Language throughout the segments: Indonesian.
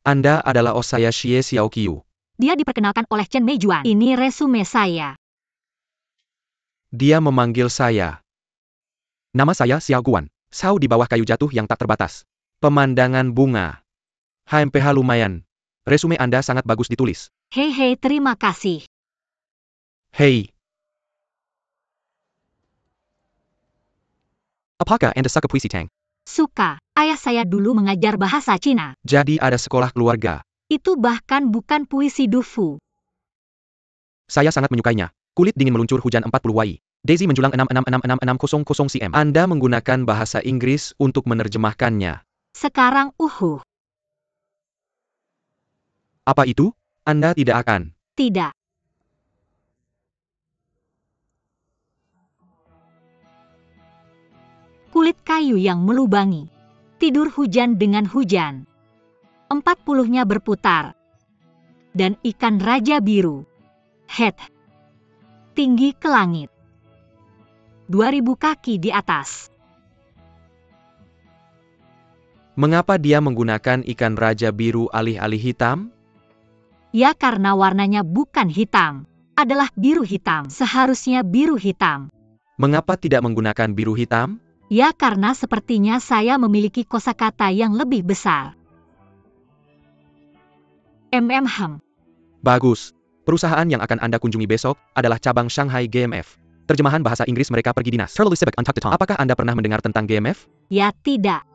Anda adalah saya Xie Xiaoqiu. Dia diperkenalkan oleh Chen Meijuan. Ini resume saya. Dia memanggil saya. Nama saya Xiao Guan. Sao di bawah kayu jatuh yang tak terbatas. Pemandangan bunga. HMPH lumayan. Resume Anda sangat bagus ditulis. Hei, terima kasih. Hei. Apakah Anda suka puisi Tang? Suka. Ayah saya dulu mengajar bahasa Cina. Jadi ada sekolah keluarga. Itu bahkan bukan puisi Dufu. Saya sangat menyukainya. Kulit dingin meluncur hujan 40 Wai. Daisy menjulang 66666600 cm. Anda menggunakan bahasa Inggris untuk menerjemahkannya. Sekarang Apa itu? Anda tidak akan. Tidak. Kulit kayu yang melubangi. Tidur hujan dengan hujan. 40-nya berputar. Dan ikan raja biru. Head. Tinggi ke langit. 2000 kaki di atas. Mengapa dia menggunakan ikan raja biru alih-alih hitam? Ya karena warnanya bukan hitam. Adalah biru hitam. Seharusnya biru hitam. Mengapa tidak menggunakan biru hitam? Ya karena sepertinya saya memiliki kosakata yang lebih besar. Bagus. Perusahaan yang akan Anda kunjungi besok adalah cabang Shanghai GMF. Terjemahan bahasa Inggris mereka pergi dinas. Apakah Anda pernah mendengar tentang GMF? Ya tidak.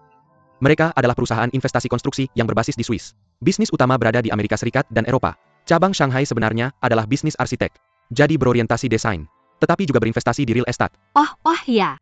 Mereka adalah perusahaan investasi konstruksi yang berbasis di Swiss. Bisnis utama berada di Amerika Serikat dan Eropa. Cabang Shanghai sebenarnya adalah bisnis arsitek. Jadi berorientasi desain. Tetapi juga berinvestasi di real estate. Oh ya.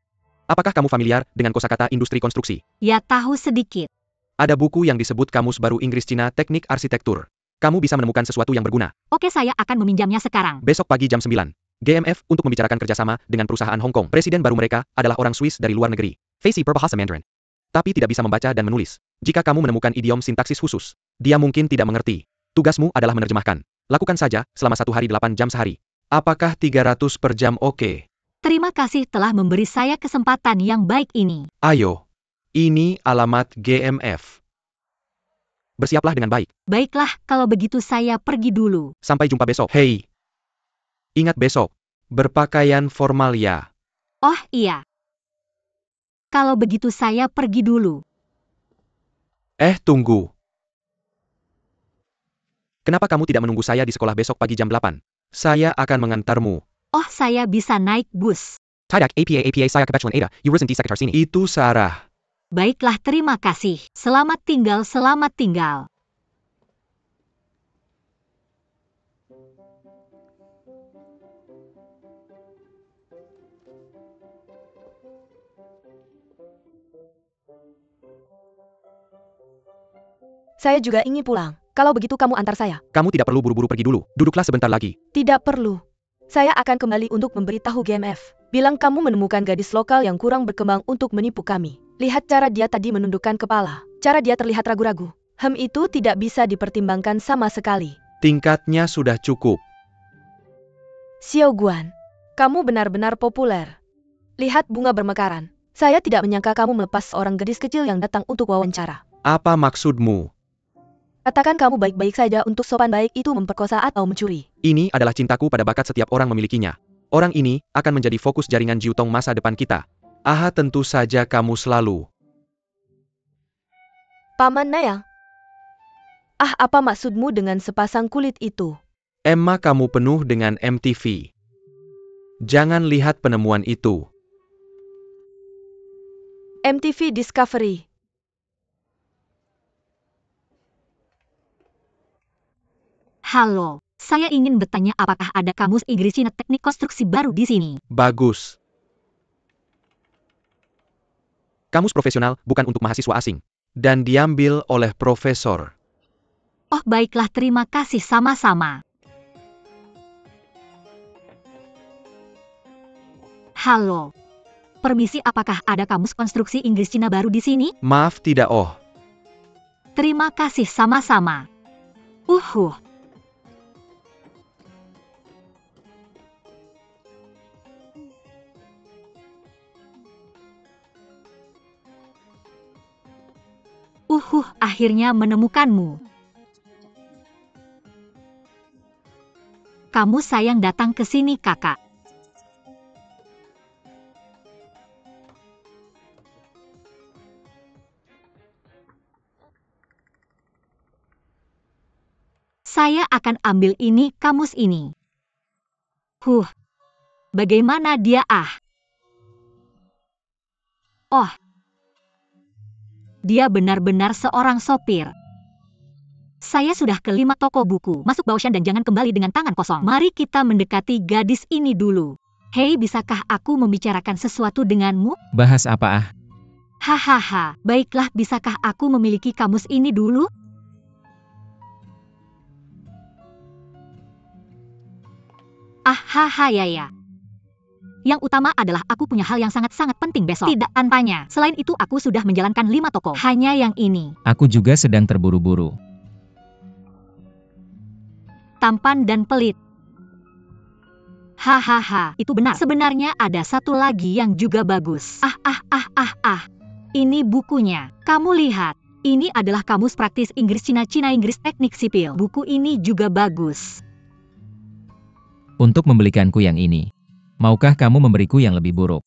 Apakah kamu familiar dengan kosakata industri konstruksi? Ya tahu sedikit. Ada buku yang disebut Kamus Baru Inggris Cina Teknik Arsitektur. Kamu bisa menemukan sesuatu yang berguna. Oke, saya akan meminjamnya sekarang. Besok pagi jam 9. GMF untuk membicarakan kerjasama dengan perusahaan Hong Kong. Presiden baru mereka adalah orang Swiss dari luar negeri. Faisi berbahasa Mandarin. Tapi tidak bisa membaca dan menulis. Jika kamu menemukan idiom sintaksis khusus, dia mungkin tidak mengerti. Tugasmu adalah menerjemahkan. Lakukan saja selama 1 hari 8 jam sehari. Apakah 300 per jam oke? Terima kasih telah memberi saya kesempatan yang baik ini. Ayo. Ini alamat GMF. Bersiaplah dengan baik. Baiklah, kalau begitu saya pergi dulu. Sampai jumpa besok. Hei. Ingat besok. Berpakaian formal ya. Oh iya. Kalau begitu saya pergi dulu. Tunggu. Kenapa kamu tidak menunggu saya di sekolah besok pagi jam 8? Saya akan mengantarmu. Oh, saya bisa naik bus. Tidak APA saya kebetulan ada. Yurusan di sekitar sini. Itu Sarah. Baiklah, terima kasih. Selamat tinggal, selamat tinggal. Saya juga ingin pulang. Kalau begitu kamu antar saya. Kamu tidak perlu buru-buru pergi dulu. Duduklah sebentar lagi. Tidak perlu. Saya akan kembali untuk memberitahu GMF. Bilang kamu menemukan gadis lokal yang kurang berkembang untuk menipu kami. Lihat cara dia tadi menundukkan kepala. Cara dia terlihat ragu-ragu. Itu tidak bisa dipertimbangkan sama sekali. Tingkatnya sudah cukup. Xiao Guan, kamu benar-benar populer. Lihat bunga bermekaran. Saya tidak menyangka kamu melepas seorang gadis kecil yang datang untuk wawancara. Apa maksudmu? Katakan kamu baik-baik saja untuk sopan baik itu memperkosa atau mencuri. Ini adalah cintaku pada bakat setiap orang memilikinya. Orang ini akan menjadi fokus jaringan Jiutong masa depan kita. Tentu saja kamu selalu. Paman Nayang. Apa maksudmu dengan sepasang kulit itu? Emma, kamu penuh dengan MTV. Jangan lihat penemuan itu. MTV Discovery. Halo, saya ingin bertanya apakah ada kamus Inggris Cina teknik konstruksi baru di sini? Bagus. Kamus profesional bukan untuk mahasiswa asing. Dan diambil oleh profesor. Oh baiklah, terima kasih sama-sama. Halo. Permisi, apakah ada kamus konstruksi Inggris Cina baru di sini? Maaf, tidak. Terima kasih sama-sama. Akhirnya menemukanmu. kamu sayang datang ke sini, kakak. Saya akan ambil ini, kamus ini. Bagaimana dia Oh, dia benar-benar seorang sopir. Saya sudah ke 5 toko buku. Masuk Baoshan dan jangan kembali dengan tangan kosong. Mari kita mendekati gadis ini dulu. Hei, bisakah aku membicarakan sesuatu denganmu? Bahas apa Hahaha, baiklah, bisakah aku memiliki kamus ini dulu? Ya. Yang utama adalah aku punya hal yang sangat-sangat penting besok. Tidak tanpanya. Selain itu aku sudah menjalankan 5 toko. Hanya yang ini. Aku juga sedang terburu-buru. Tampan dan pelit. Hahaha, itu benar. Sebenarnya ada satu lagi yang juga bagus. Ini bukunya. Kamu lihat. Ini adalah kamus praktis Inggris Cina Inggris Teknik Sipil. Buku ini juga bagus. Untuk membelikanku yang ini, maukah kamu memberiku yang lebih buruk?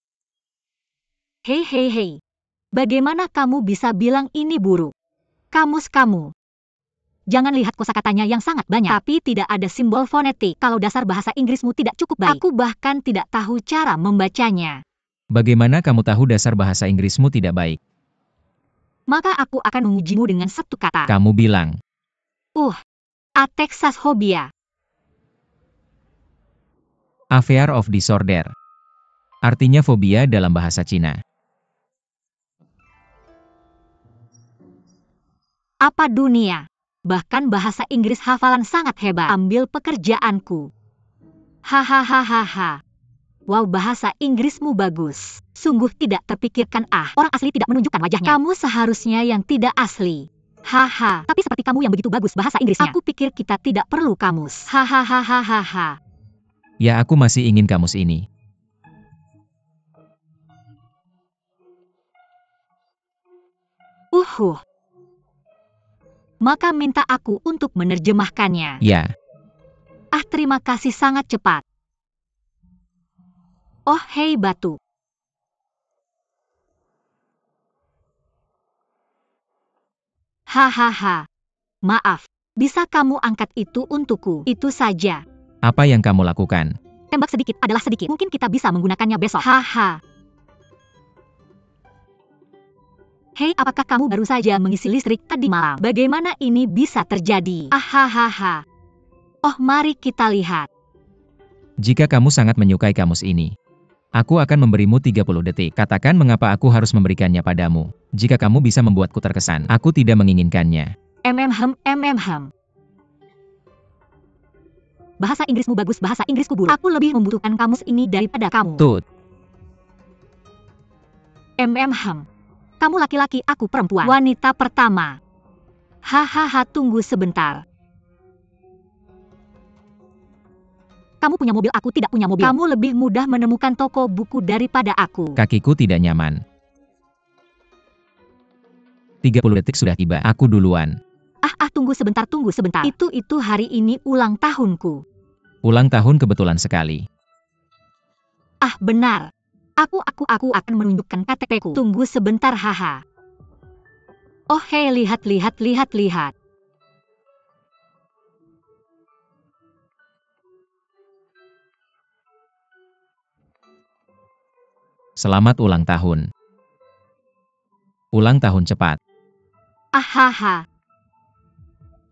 Hei. Bagaimana kamu bisa bilang ini buruk? Kamus kamu. Jangan lihat kosakatanya yang sangat banyak, tapi tidak ada simbol fonetik. Kalau dasar bahasa Inggrismu tidak cukup baik, aku bahkan tidak tahu cara membacanya. Bagaimana kamu tahu dasar bahasa Inggrismu tidak baik? Maka aku akan mengujimu dengan satu kata. Kamu bilang. Atexasphobia. Affair of disorder. Artinya fobia dalam bahasa Cina. Apa dunia? Bahkan bahasa Inggris hafalan sangat hebat. Ambil pekerjaanku. Hahaha. Wow, bahasa Inggrismu bagus. Sungguh tidak terpikirkan. Orang asli tidak menunjukkan wajahnya. Kamu seharusnya yang tidak asli. Tapi seperti kamu yang begitu bagus bahasa Inggrisnya. Aku pikir kita tidak perlu kamus. Hahaha. Ya, aku masih ingin kamus ini. Maka minta aku untuk menerjemahkannya. Ya. Terima kasih, sangat cepat. Oh, hei batu. Hahaha. Maaf. Bisa kamu angkat itu untukku? Itu saja. Apa yang kamu lakukan? Tembak sedikit adalah sedikit. Mungkin kita bisa menggunakannya besok. Hei, apakah kamu baru saja mengisi listrik tadi malam? Bagaimana ini bisa terjadi? Oh, mari kita lihat. Jika kamu sangat menyukai kamus ini, aku akan memberimu 30 detik. Katakan mengapa aku harus memberikannya padamu. Jika kamu bisa membuatku terkesan, aku tidak menginginkannya. Bahasa Inggrismu bagus, bahasa Inggrisku buruk. Aku lebih membutuhkan kamus ini daripada kamu. Tut. Kamu laki-laki, aku perempuan. Wanita pertama. Tunggu sebentar. Kamu punya mobil, aku tidak punya mobil. Kamu lebih mudah menemukan toko buku daripada aku. Kakiku tidak nyaman. 30 detik sudah tiba. Aku duluan. Tunggu sebentar. Itu hari ini ulang tahunku. Ulang tahun kebetulan sekali. Benar. Aku akan menunjukkan KTP-ku. Tunggu sebentar, Oh, hei, lihat. Selamat ulang tahun. Ulang tahun cepat.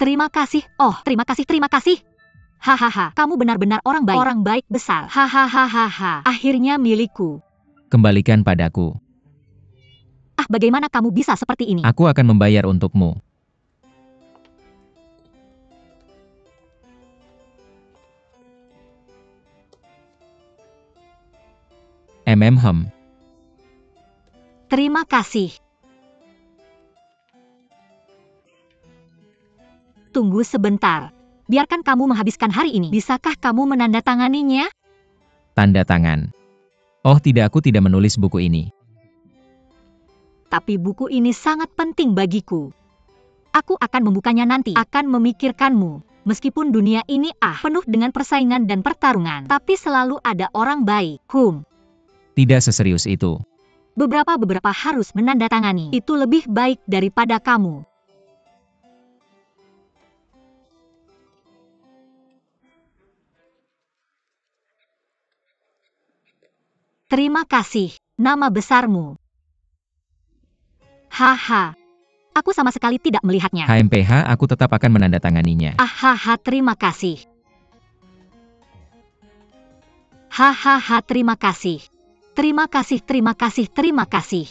Terima kasih. Oh, terima kasih. Kamu benar-benar orang baik. Orang baik besar. Akhirnya milikku. Kembalikan padaku. Bagaimana kamu bisa seperti ini? Aku akan membayar untukmu. Terima kasih. Tunggu sebentar. Biarkan kamu menghabiskan hari ini. Bisakah kamu menandatanganinya? Tanda tangan. Oh tidak, aku tidak menulis buku ini. Tapi buku ini sangat penting bagiku. Aku akan membukanya nanti. Akan memikirkanmu. Meskipun dunia ini penuh dengan persaingan dan pertarungan, tapi selalu ada orang baik. Tidak seserius itu. Beberapa harus menandatangani. Itu lebih baik daripada kamu. Terima kasih. Nama besarmu. Haha. Aku sama sekali tidak melihatnya. HMPH, aku tetap akan menandatanganinya. Hahaha, terima kasih. Hahaha, terima kasih. Terima kasih, terima kasih, terima kasih.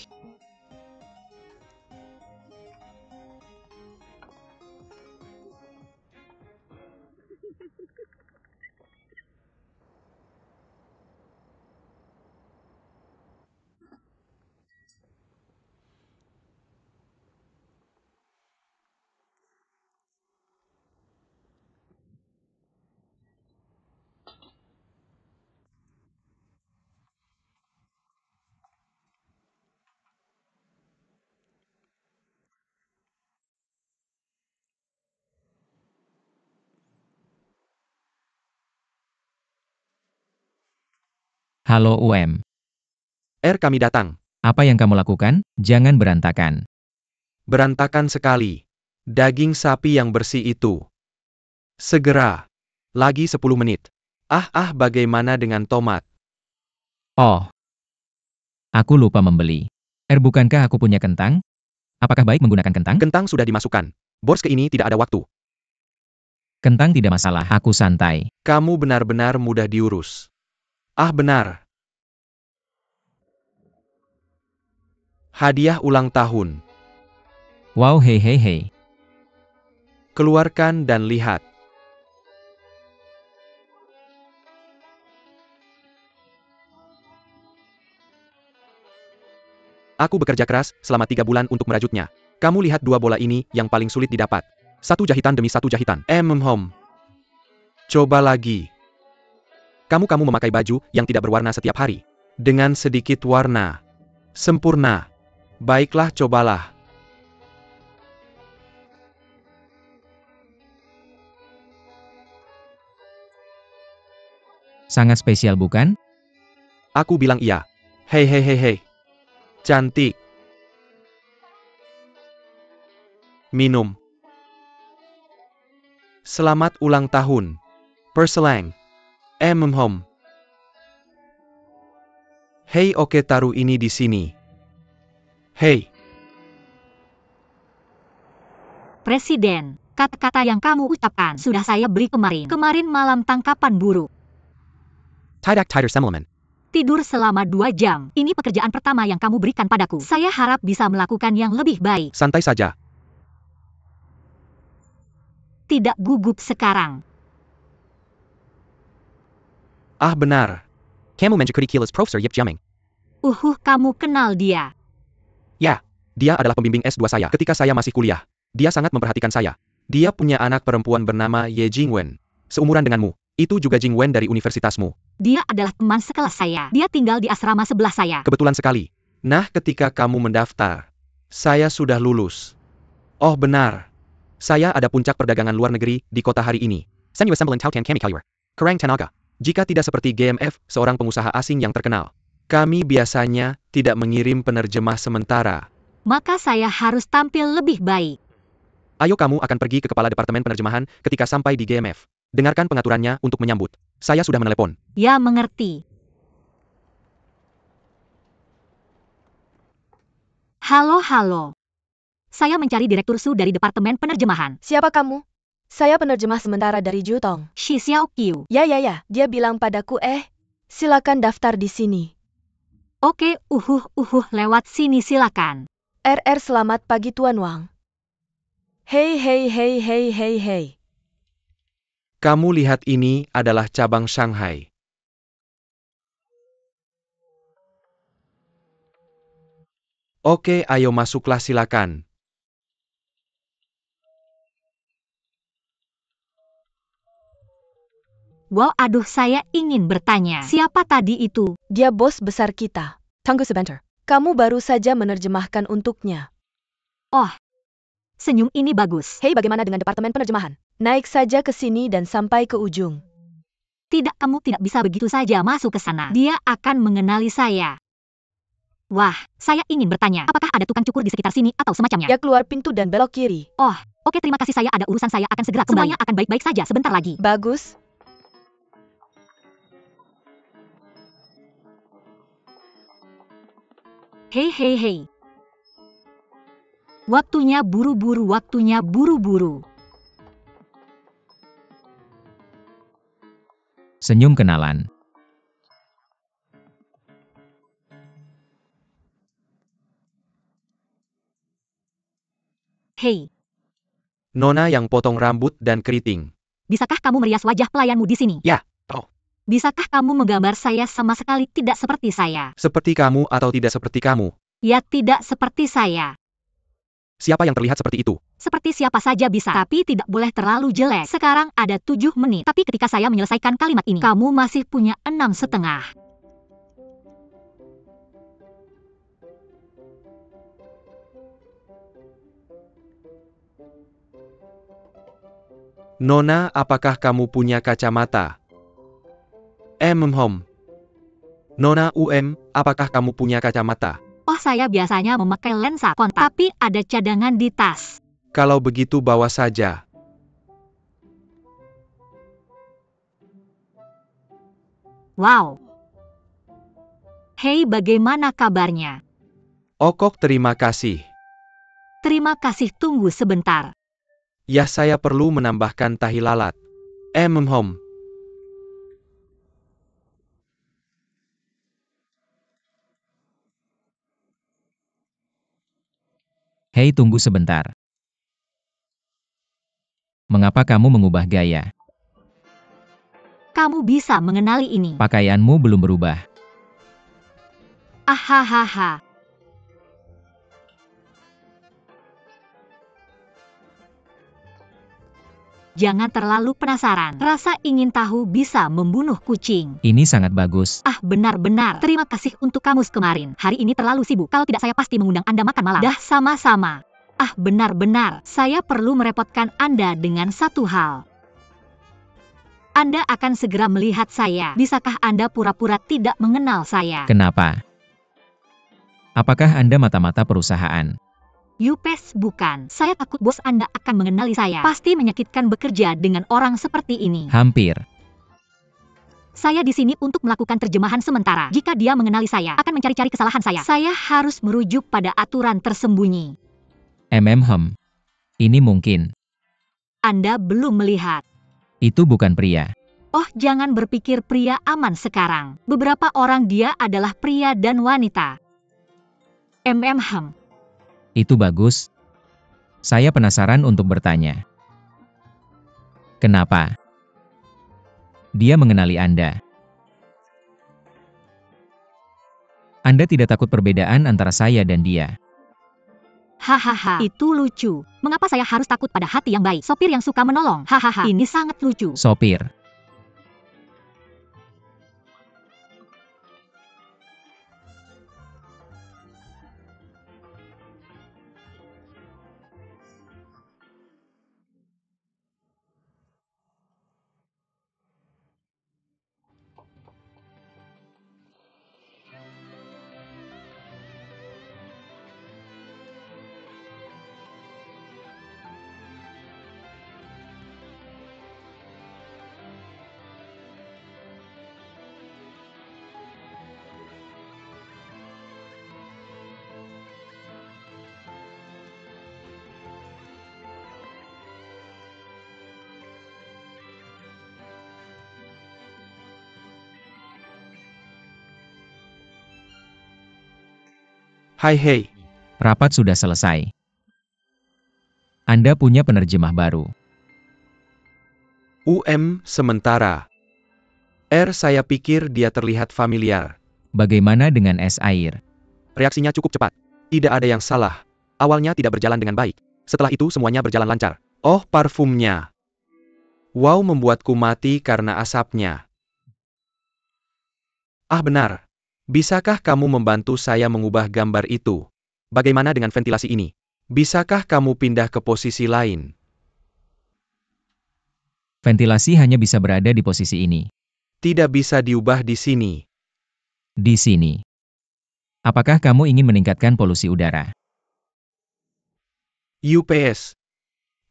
Halo UM. Kami datang. Apa yang kamu lakukan? Jangan berantakan. Berantakan sekali. Daging sapi yang bersih itu. Segera. Lagi 10 menit. Bagaimana dengan tomat? Oh. Aku lupa membeli. Bukankah aku punya kentang? Apakah baik menggunakan kentang? Kentang sudah dimasukkan. Borske ini tidak ada waktu. Kentang tidak masalah, aku santai. Kamu benar-benar mudah diurus. Benar. Hadiah ulang tahun. Wow, hei. Keluarkan dan lihat. Aku bekerja keras selama 3 bulan untuk merajutnya. Kamu lihat 2 bola ini yang paling sulit didapat. 1 jahitan demi 1 jahitan. Coba lagi. Kamu memakai baju yang tidak berwarna setiap hari. Dengan sedikit warna. Sempurna. Baiklah, cobalah. Sangat spesial bukan? Aku bilang iya. Hei. Cantik. Minum. Selamat ulang tahun. Perselang. Hei, oke, taruh ini di sini. Hei. Presiden, kata-kata yang kamu ucapkan sudah saya beri kemarin. Kemarin malam tangkapan buruk. Tider Semmelman. Tidur selama 2 jam. Ini pekerjaan pertama yang kamu berikan padaku. Saya harap bisa melakukan yang lebih baik. Santai saja. Tidak gugup sekarang. Benar. Kamu mencukupi kilas Profesor Yip Jiaming. Kamu kenal dia. Ya, dia adalah pembimbing S2 saya ketika saya masih kuliah. Dia sangat memperhatikan saya. Dia punya anak perempuan bernama Ye Jingwen. Seumuran denganmu. Itu juga Jingwen dari universitasmu. Dia adalah teman sekelas saya. Dia tinggal di asrama sebelah saya. Kebetulan sekali. Nah, ketika kamu mendaftar, saya sudah lulus. Oh benar. Saya ada puncak perdagangan luar negeri di kota hari ini. Sen Yue Sembelin Tautan Kami Kalyur. Kerang Tenaga. Jika tidak seperti GMF, seorang pengusaha asing yang terkenal. Kami biasanya tidak mengirim penerjemah sementara. Maka saya harus tampil lebih baik. Ayo, kamu akan pergi ke kepala departemen penerjemahan ketika sampai di GMF. Dengarkan pengaturannya untuk menyambut. Saya sudah menelepon. Ya, mengerti. Halo. Saya mencari Direktur Su dari Departemen Penerjemahan. Siapa kamu? Saya penerjemah sementara dari Jutong. Shi Xiaoqiu. Ya. Dia bilang padaku, silakan daftar di sini. Oke, lewat sini silakan. Selamat pagi Tuan Wang. Hei. Kamu lihat, ini adalah cabang Shanghai. Oke, ayo masuklah silakan. Wow, saya ingin bertanya. Siapa tadi itu? Dia bos besar kita. Tunggu sebentar. Kamu baru saja menerjemahkan untuknya. Oh, Senyum ini bagus. Hei, bagaimana dengan departemen penerjemahan? Naik saja ke sini dan sampai ke ujung. Tidak, kamu tidak bisa begitu saja masuk ke sana. Dia akan mengenali saya. Wah, saya ingin bertanya, apakah ada tukang cukur di sekitar sini atau semacamnya? Ya, keluar pintu dan belok kiri. Oh, oke, terima kasih, saya ada urusan, saya akan segera kembali. Semuanya akan baik-baik saja sebentar lagi. Bagus. Hei, hei, hei. Waktunya buru-buru, waktunya buru-buru. Senyum kenalan. Hei, Nona yang potong rambut dan keriting. bisakah kamu merias wajah pelayanmu di sini? Ya, oh. Bisakah kamu menggambar saya sama sekali tidak seperti saya? Seperti kamu atau tidak seperti kamu? Ya, tidak seperti saya. Siapa yang terlihat seperti itu? Seperti siapa saja bisa, tapi tidak boleh terlalu jelek. Sekarang ada 7 menit, tapi ketika saya menyelesaikan kalimat ini, kamu masih punya 6,5. Nona, apakah kamu punya kacamata? Nona apakah kamu punya kacamata? Oh, saya biasanya memakai lensa kontak, tapi ada cadangan di tas. Kalau begitu bawa saja. Wow. Hei, bagaimana kabarnya? Okok, terima kasih. Terima kasih, tunggu sebentar. Ya, saya perlu menambahkan tahi lalat. Hei, tunggu sebentar. Mengapa kamu mengubah gaya? Kamu bisa mengenali ini. Pakaianmu belum berubah. Ahahaha. Jangan terlalu penasaran. Rasa ingin tahu bisa membunuh kucing. Ini sangat bagus. Ah, benar-benar. Terima kasih untuk kamus kemarin. Hari ini terlalu sibuk. Kalau tidak, saya pasti mengundang Anda makan malam. Dah sama-sama. Ah, benar-benar. Saya perlu merepotkan Anda dengan satu hal. Anda akan segera melihat saya. Bisakah Anda pura-pura tidak mengenal saya? Kenapa? Apakah Anda mata-mata perusahaan? Yupes, bukan. Saya takut bos Anda akan mengenali saya. Pasti menyakitkan bekerja dengan orang seperti ini. Hampir. Saya di sini untuk melakukan terjemahan sementara. Jika dia mengenali saya, akan mencari-cari kesalahan saya. Saya harus merujuk pada aturan tersembunyi. Ini mungkin. Anda belum melihat. Itu bukan pria. Oh, jangan berpikir pria aman sekarang. Beberapa orang dia adalah pria dan wanita. Itu bagus. Saya penasaran untuk bertanya. Kenapa? Dia mengenali Anda. Anda tidak takut perbedaan antara saya dan dia. Hahaha, itu lucu. Mengapa saya harus takut pada hati yang baik? Sopir yang suka menolong. Hahaha, ini sangat lucu. Sopir. Hai hei. Rapat sudah selesai. Anda punya penerjemah baru. Sementara. Saya pikir dia terlihat familiar. Bagaimana dengan es air? Reaksinya cukup cepat. Tidak ada yang salah. Awalnya tidak berjalan dengan baik. Setelah itu semuanya berjalan lancar. Oh, parfumnya. Wow, membuatku mati karena asapnya. Ah, benar. Bisakah kamu membantu saya mengubah gambar itu? Bagaimana dengan ventilasi ini? Bisakah kamu pindah ke posisi lain? Ventilasi hanya bisa berada di posisi ini. Tidak bisa diubah di sini. Di sini. Apakah kamu ingin meningkatkan polusi udara? UPS.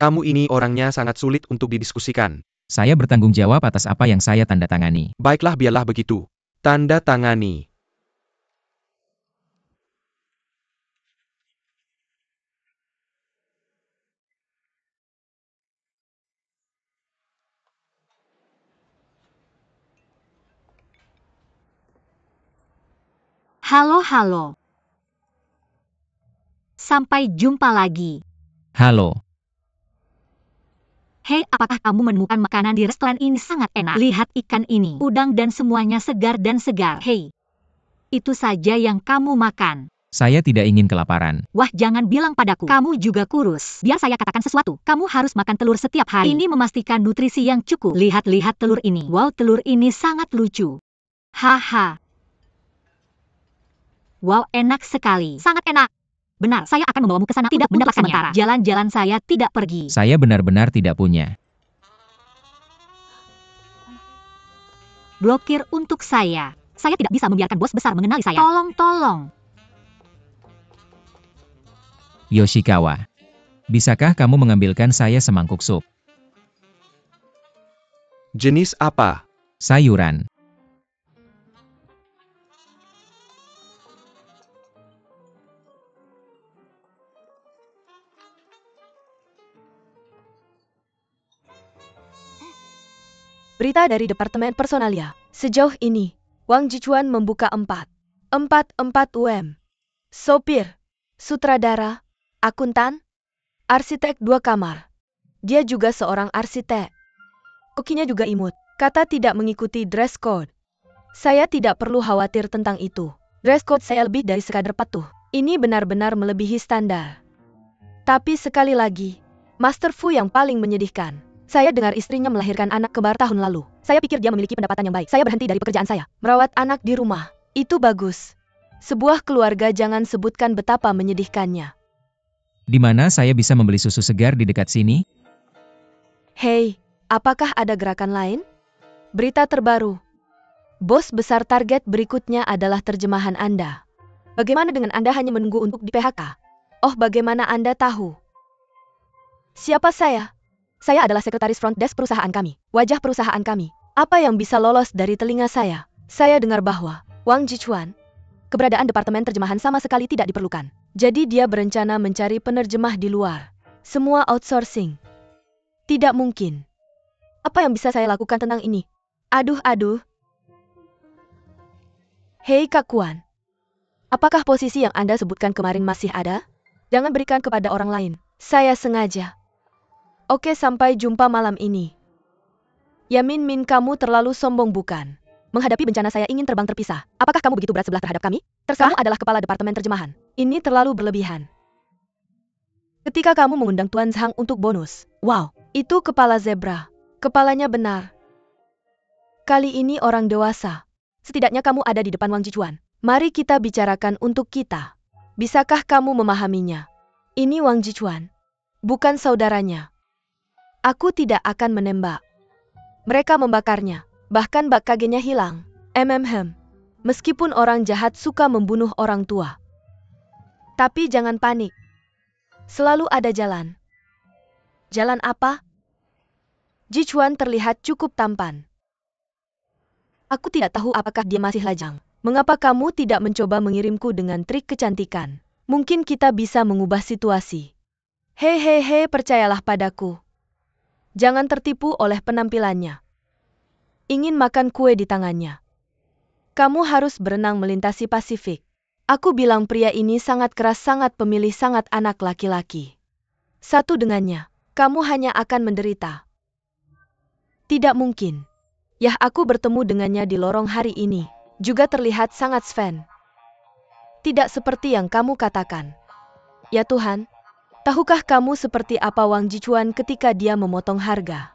Kamu ini orangnya sangat sulit untuk didiskusikan. Saya bertanggung jawab atas apa yang saya tanda tangani. Baiklah, biarlah begitu. Tanda tangani. Halo. Sampai jumpa lagi. Halo. Hei, apakah kamu menemukan makanan di restoran ini sangat enak? Lihat ikan ini, udang dan semuanya segar dan segar. Hei, itu saja yang kamu makan. Saya tidak ingin kelaparan. Wah, jangan bilang padaku. Kamu juga kurus. Biar saya katakan sesuatu. Kamu harus makan telur setiap hari. Ini memastikan nutrisi yang cukup. Lihat telur ini. Wow, telur ini sangat lucu. Haha. Wow, enak sekali. Sangat enak. Benar, saya akan membawamu ke sana tidak untuk sementara. Jalan-jalan saya tidak pergi. Saya benar-benar tidak punya. Blokir untuk saya. Saya tidak bisa membiarkan bos besar mengenali saya. Tolong. Yoshikawa. Bisakah kamu mengambilkan saya semangkuk sup? Jenis apa? Sayuran. Berita dari Departemen Personalia. Sejauh ini, Wang Jichuan membuka 4 UM. Sopir, sutradara, akuntan, arsitek 2 kamar. Dia juga seorang arsitek. Kokinya juga imut. Kata tidak mengikuti dress code. Saya tidak perlu khawatir tentang itu. Dress code saya lebih dari sekadar patuh. Ini benar-benar melebihi standar. Tapi sekali lagi, Master Fu yang paling menyedihkan. Saya dengar istrinya melahirkan anak kembar tahun lalu. Saya pikir dia memiliki pendapatan yang baik. Saya berhenti dari pekerjaan saya. Merawat anak di rumah. Itu bagus. Sebuah keluarga, jangan sebutkan betapa menyedihkannya. Di mana saya bisa membeli susu segar di dekat sini? Hei, apakah ada gerakan lain? Berita terbaru. Bos besar target berikutnya adalah terjemahan Anda. Bagaimana dengan Anda hanya menunggu untuk di PHK? Oh, bagaimana Anda tahu? Siapa saya? Saya adalah sekretaris front desk perusahaan kami. Wajah perusahaan kami. Apa yang bisa lolos dari telinga saya? Saya dengar bahwa Wang Jichuan, keberadaan departemen terjemahan sama sekali tidak diperlukan. Jadi dia berencana mencari penerjemah di luar. Semua outsourcing. Tidak mungkin. Apa yang bisa saya lakukan tentang ini? Aduh. Hei Kakuan. Apakah posisi yang Anda sebutkan kemarin masih ada? Jangan berikan kepada orang lain. Saya sengaja. Oke, sampai jumpa malam ini. Yamin Min, kamu terlalu sombong bukan? Menghadapi bencana saya ingin terbang terpisah. Apakah kamu begitu berat sebelah terhadap kami? Kamu adalah kepala departemen terjemahan. Ini terlalu berlebihan. Ketika kamu mengundang Tuan Zhang untuk bonus. Wow, itu kepala zebra. Kepalanya benar. Kali ini orang dewasa. Setidaknya kamu ada di depan Wang Jichuan. Mari kita bicarakan untuk kita. Bisakah kamu memahaminya? Ini Wang Jichuan. Bukan saudaranya. Aku tidak akan menembak. Mereka membakarnya. Bahkan BKG-nya hilang. Meskipun orang jahat suka membunuh orang tua. Tapi jangan panik. Selalu ada jalan. Jalan apa? Jichuan terlihat cukup tampan. Aku tidak tahu apakah dia masih lajang. Mengapa kamu tidak mencoba mengirimku dengan trik kecantikan? Mungkin kita bisa mengubah situasi. Hei, percayalah padaku. Jangan tertipu oleh penampilannya. Ingin makan kue di tangannya. Kamu harus berenang melintasi Pasifik. Aku bilang pria ini sangat keras, sangat pemilih, sangat anak laki-laki. Satu dengannya, kamu hanya akan menderita. Tidak mungkin. Yah, aku bertemu dengannya di lorong hari ini. Juga terlihat sangat Sven. Tidak seperti yang kamu katakan. Ya Tuhan. Tahukah kamu seperti apa Wang Jichuan ketika dia memotong harga?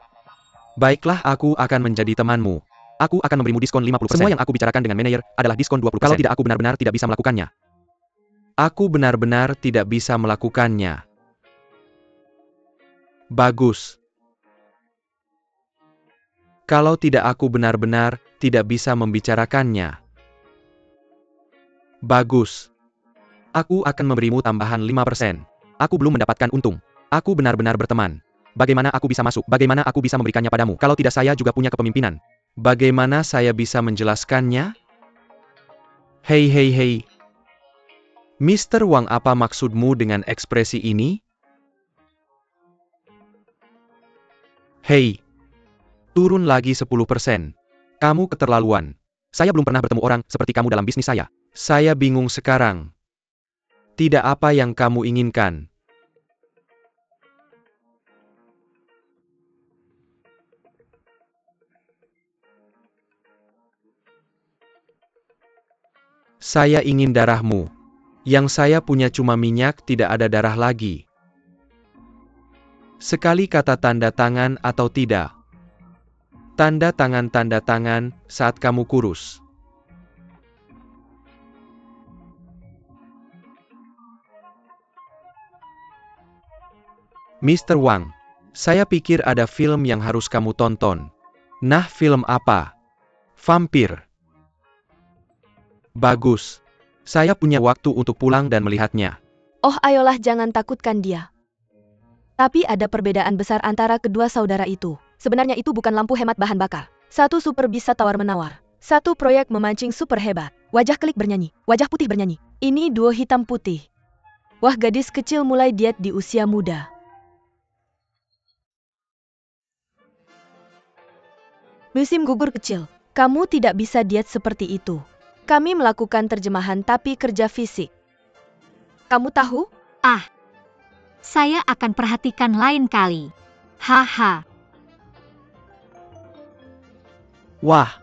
Baiklah, aku akan menjadi temanmu. Aku akan memberimu diskon 50%. Semua yang aku bicarakan dengan manajer adalah diskon 20%. Kalau tidak, aku benar-benar tidak bisa melakukannya. Aku benar-benar tidak bisa melakukannya. Bagus. Kalau tidak aku benar-benar tidak bisa membicarakannya. Bagus. Aku akan memberimu tambahan 5%. Aku belum mendapatkan untung. Aku benar-benar berteman. Bagaimana aku bisa masuk? Bagaimana aku bisa memberikannya padamu? Kalau tidak saya juga punya kepemimpinan. Bagaimana saya bisa menjelaskannya? Hei hei hei. Mr. Wang, apa maksudmu dengan ekspresi ini? Hei. Turun lagi 10%. Kamu keterlaluan. Saya belum pernah bertemu orang seperti kamu dalam bisnis saya. Saya bingung sekarang. Tidak apa yang kamu inginkan. Saya ingin darahmu. Yang saya punya cuma minyak, tidak ada darah lagi. Sekali kata tanda tangan atau tidak. Tanda tangan saat kamu kurus. Mr. Wang, saya pikir ada film yang harus kamu tonton. Nah, film apa? Vampir. Bagus. Saya punya waktu untuk pulang dan melihatnya. Oh, ayolah, jangan takutkan dia. Tapi ada perbedaan besar antara kedua saudara itu. Sebenarnya itu bukan lampu hemat bahan bakar. Satu super bisa tawar-menawar. Satu proyek memancing super hebat. Wajah Klik bernyanyi, wajah Putih bernyanyi. Ini duo hitam putih. Wah, gadis kecil mulai diet di usia muda. Musim gugur kecil. Kamu tidak bisa diet seperti itu. Kami melakukan terjemahan tapi kerja fisik. Kamu tahu? Saya akan perhatikan lain kali. Haha. Wah.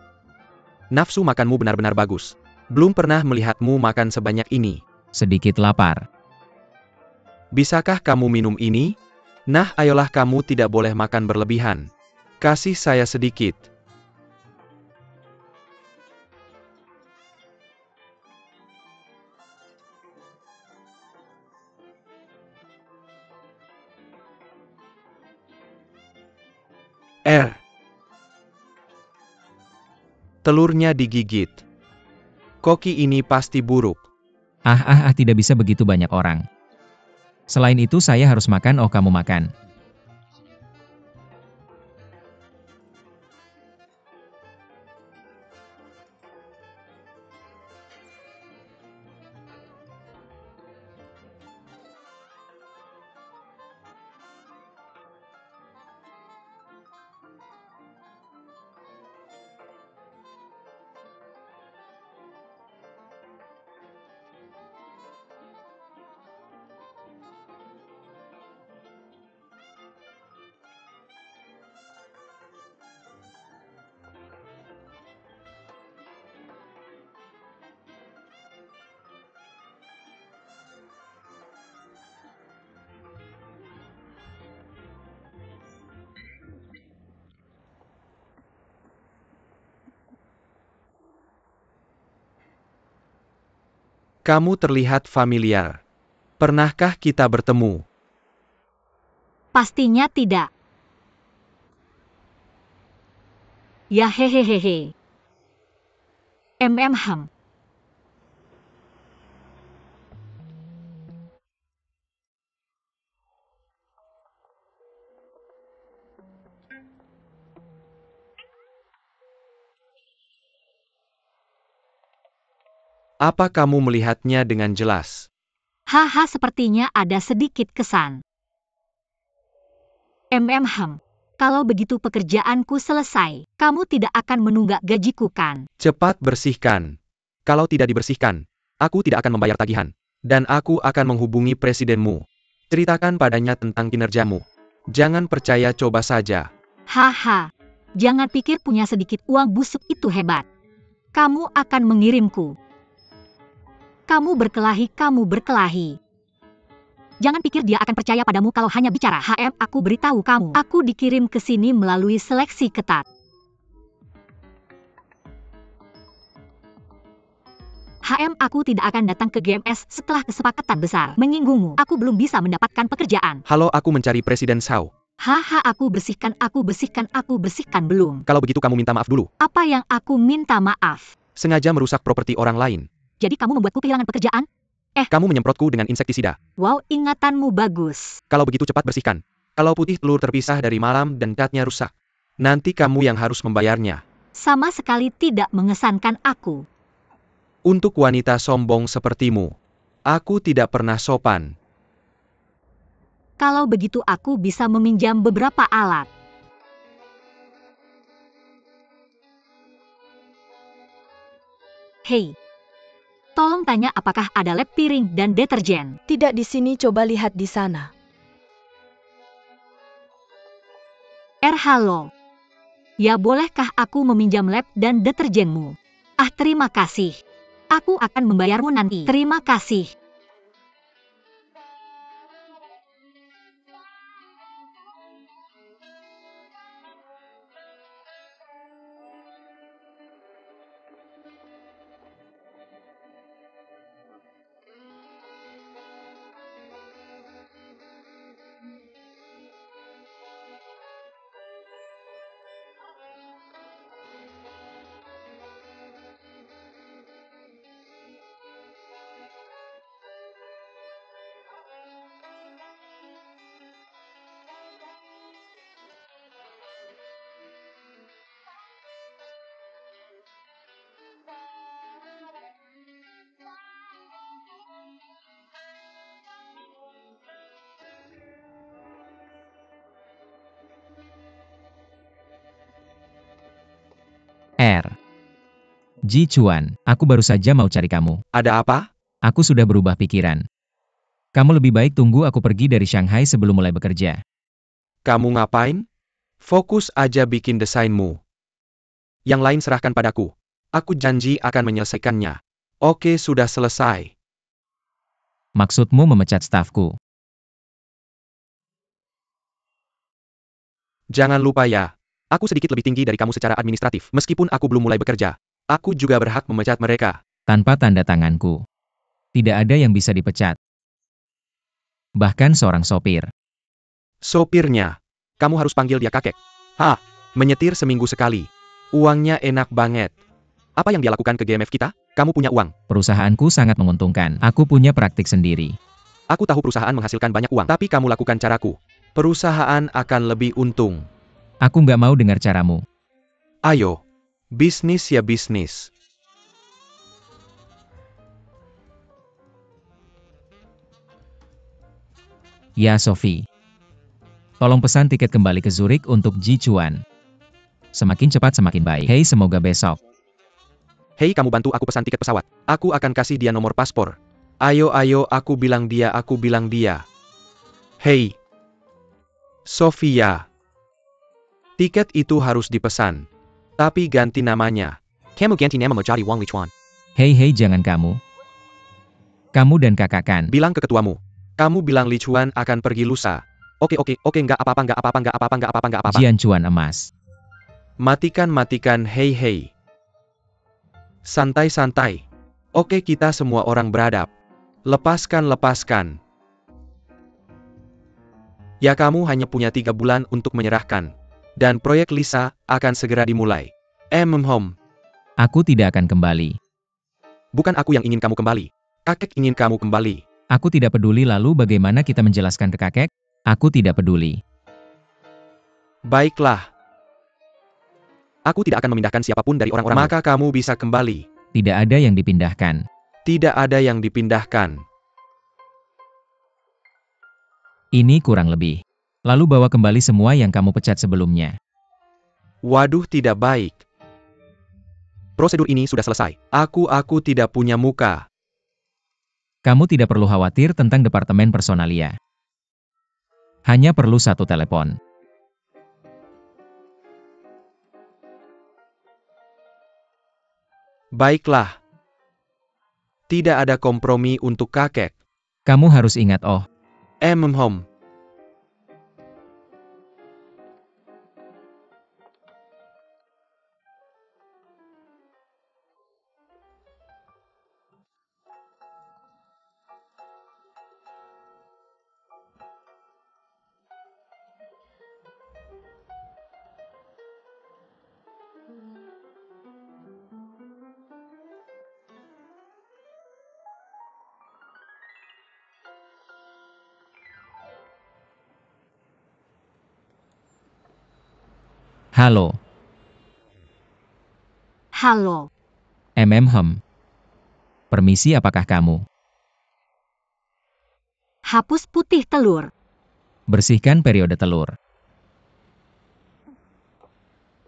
Nafsu makanmu benar-benar bagus. Belum pernah melihatmu makan sebanyak ini. Sedikit lapar. Bisakah kamu minum ini? Nah, ayolah, kamu tidak boleh makan berlebihan. Kasih saya sedikit. Telurnya digigit. Koki ini pasti buruk. Tidak bisa begitu banyak orang. Selain itu saya harus makan. Oh, kamu makan. Kamu terlihat familiar. Pernahkah kita bertemu? Pastinya tidak. Ya hehehehe. Ham. Apa kamu melihatnya dengan jelas? Haha, sepertinya ada sedikit kesan. Ham. Kalau begitu pekerjaanku selesai, kamu tidak akan menunggak gajiku kan? Cepat bersihkan. Kalau tidak dibersihkan, aku tidak akan membayar tagihan. Dan aku akan menghubungi presidenmu. Ceritakan padanya tentang kinerjamu. Jangan percaya, coba saja. Haha, jangan pikir punya sedikit uang busuk itu hebat. Kamu akan mengirimku. Kamu berkelahi. Jangan pikir dia akan percaya padamu kalau hanya bicara. Aku beritahu kamu, aku dikirim ke sini melalui seleksi ketat. Aku tidak akan datang ke GMS setelah kesepakatan besar. Menyinggungmu, aku belum bisa mendapatkan pekerjaan. Halo, aku mencari Presiden Shao. Haha, aku bersihkan, belum. Kalau begitu kamu minta maaf dulu. Apa yang aku minta maaf? Sengaja merusak properti orang lain. Jadi kamu membuatku kehilangan pekerjaan? Kamu menyemprotku dengan insektisida. Wow, ingatanmu bagus. Kalau begitu cepat bersihkan. Kalau putih telur terpisah dari malam dan catnya rusak. Nanti kamu yang harus membayarnya. Sama sekali tidak mengesankan aku. Untuk wanita sombong sepertimu, aku tidak pernah sopan. Kalau begitu aku bisa meminjam beberapa alat. Hei, tolong tanya apakah ada lap piring dan deterjen. Tidak di sini, coba lihat di sana. Halo. Ya, bolehkah aku meminjam lap dan deterjenmu? Ah, terima kasih. Aku akan membayarmu nanti. Terima kasih. Ji Chuan, aku baru saja mau cari kamu. Ada apa? Aku sudah berubah pikiran. Kamu lebih baik tunggu aku pergi dari Shanghai sebelum mulai bekerja. Kamu ngapain? Fokus aja bikin desainmu. Yang lain serahkan padaku. Aku janji akan menyelesaikannya. Oke, sudah selesai. Maksudmu memecat stafku? Jangan lupa ya, aku sedikit lebih tinggi dari kamu secara administratif. Meskipun aku belum mulai bekerja, aku juga berhak memecat mereka. Tanpa tanda tanganku. Tidak ada yang bisa dipecat. Bahkan seorang sopir. Sopirnya, kamu harus panggil dia kakek. Menyetir seminggu sekali. Uangnya enak banget. Apa yang dia lakukan ke GMF kita? Kamu punya uang. Perusahaanku sangat menguntungkan. Aku punya praktik sendiri. Aku tahu perusahaan menghasilkan banyak uang, tapi kamu lakukan caraku. Perusahaan akan lebih untung. Aku nggak mau dengar caramu. Ayo, bisnis ya bisnis. Ya, Sophie. Tolong pesan tiket kembali ke Zurich untuk Ji Chuan. Semakin cepat semakin baik. Hei, semoga besok. Hei, kamu bantu aku pesan tiket pesawat. Aku akan kasih dia nomor paspor. Ayo, aku bilang dia. Hei, Sofia. Tiket itu harus dipesan. Tapi ganti namanya. Kamu ganti nama menjadi Wang Lichuan. Hei, jangan kamu. Kamu dan kakak kan. Bilang ke ketuamu. Kamu bilang Lichuan akan pergi lusa. Oke, nggak apa-apa. Jian Chuan emas. Matikan, hei. Santai. Oke, kita semua orang beradab. Lepaskan. Ya, kamu hanya punya 3 bulan untuk menyerahkan. Dan proyek Lisa akan segera dimulai. Aku tidak akan kembali. Bukan aku yang ingin kamu kembali. Kakek ingin kamu kembali. Aku tidak peduli, lalu bagaimana kita menjelaskan ke kakek? Aku tidak peduli. Baiklah. Aku tidak akan memindahkan siapapun dari orang-orang. Maka kamu bisa kembali. Tidak ada yang dipindahkan. Tidak ada yang dipindahkan. Ini kurang lebih. Lalu bawa kembali semua yang kamu pecat sebelumnya. Waduh, tidak baik. Prosedur ini sudah selesai. Aku tidak punya muka. Kamu tidak perlu khawatir tentang departemen personalia. Hanya perlu satu telepon. Baiklah. Tidak ada kompromi untuk kakek. Kamu harus ingat, Halo, Halo. Permisi, apakah kamu? Hapus putih telur. Bersihkan periode telur.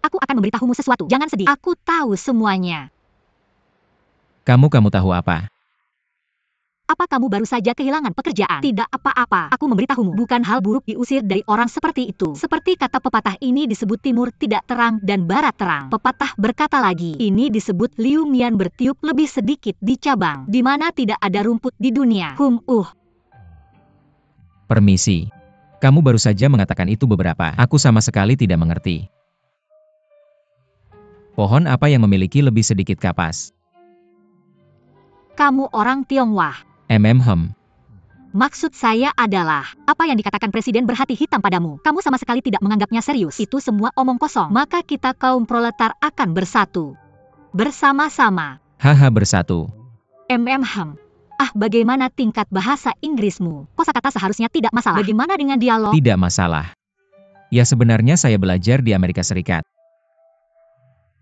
Aku akan memberitahumu sesuatu. Jangan sedih. Aku tahu semuanya. Kamu tahu apa? Apa kamu baru saja kehilangan pekerjaan? Tidak apa-apa. Aku memberitahumu. Bukan hal buruk diusir dari orang seperti itu. Seperti kata pepatah ini disebut timur tidak terang dan barat terang. Pepatah berkata lagi, ini disebut Liu Mian bertiup lebih sedikit di cabang, di mana tidak ada rumput di dunia. Permisi. Kamu baru saja mengatakan itu beberapa. Aku sama sekali tidak mengerti. Pohon apa yang memiliki lebih sedikit kapas? Kamu orang Tionghoa. Maksud saya adalah, apa yang dikatakan presiden berhati hitam padamu, kamu sama sekali tidak menganggapnya serius. Itu semua omong kosong. Maka kita kaum proletar akan bersatu. Bersama-sama. Haha, bersatu. Bagaimana tingkat bahasa Inggrismu? Kosakata seharusnya tidak masalah. Bagaimana dengan dialog? Tidak masalah. Ya, sebenarnya saya belajar di Amerika Serikat.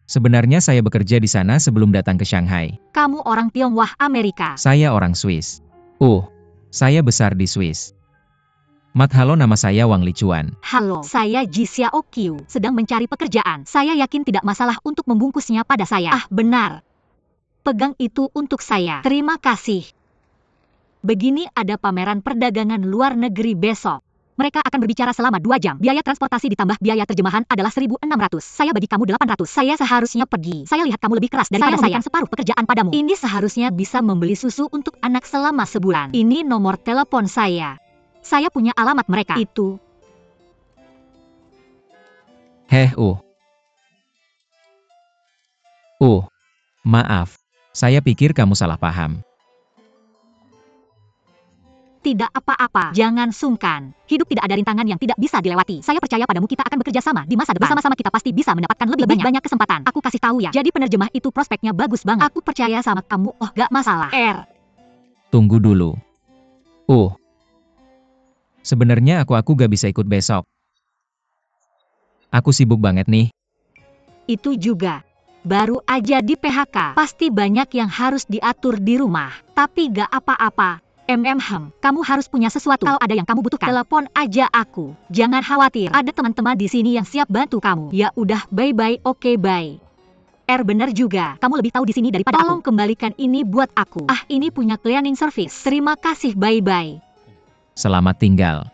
Sebenarnya saya bekerja di sana sebelum datang ke Shanghai. Kamu orang Tionghoa Amerika. Saya orang Swiss. Saya besar di Swiss. Halo, nama saya Wang Lichuan. Halo, saya Ji Xiao Qiu. Sedang mencari pekerjaan. Saya yakin tidak masalah untuk membungkusnya pada saya. Benar. Pegang itu untuk saya. Terima kasih. Begini ada pameran perdagangan luar negeri besok. Mereka akan berbicara selama 2 jam. Biaya transportasi ditambah biaya terjemahan adalah 1.600. Saya bagi kamu 800. Saya seharusnya pergi. Saya lihat kamu lebih keras daripada saya. Separuh pekerjaan padamu. Ini seharusnya bisa membeli susu untuk anak selama sebulan. Ini nomor telepon saya. Saya punya alamat mereka. Itu. Maaf. Saya pikir kamu salah paham. Tidak apa-apa, jangan sungkan. Hidup tidak ada rintangan yang tidak bisa dilewati. Saya percaya padamu, kita akan bekerja sama di masa depan. Bersama-sama kita pasti bisa mendapatkan lebih banyak kesempatan. Aku kasih tahu ya, jadi penerjemah itu prospeknya bagus banget. Aku percaya sama kamu, gak masalah. Tunggu dulu. Sebenarnya aku gak bisa ikut besok. Aku sibuk banget nih. Itu juga. Baru aja di PHK, pasti banyak yang harus diatur di rumah. Tapi gak apa-apa. Kamu harus punya sesuatu. Kalau ada yang kamu butuhkan, telepon aja aku. Jangan khawatir, ada teman-teman di sini yang siap bantu kamu. Ya udah, bye-bye, oke bye. Bener juga, kamu lebih tahu di sini daripada aku. Tolong kembalikan ini buat aku. Ini punya cleaning service. Terima kasih, bye-bye. Selamat tinggal.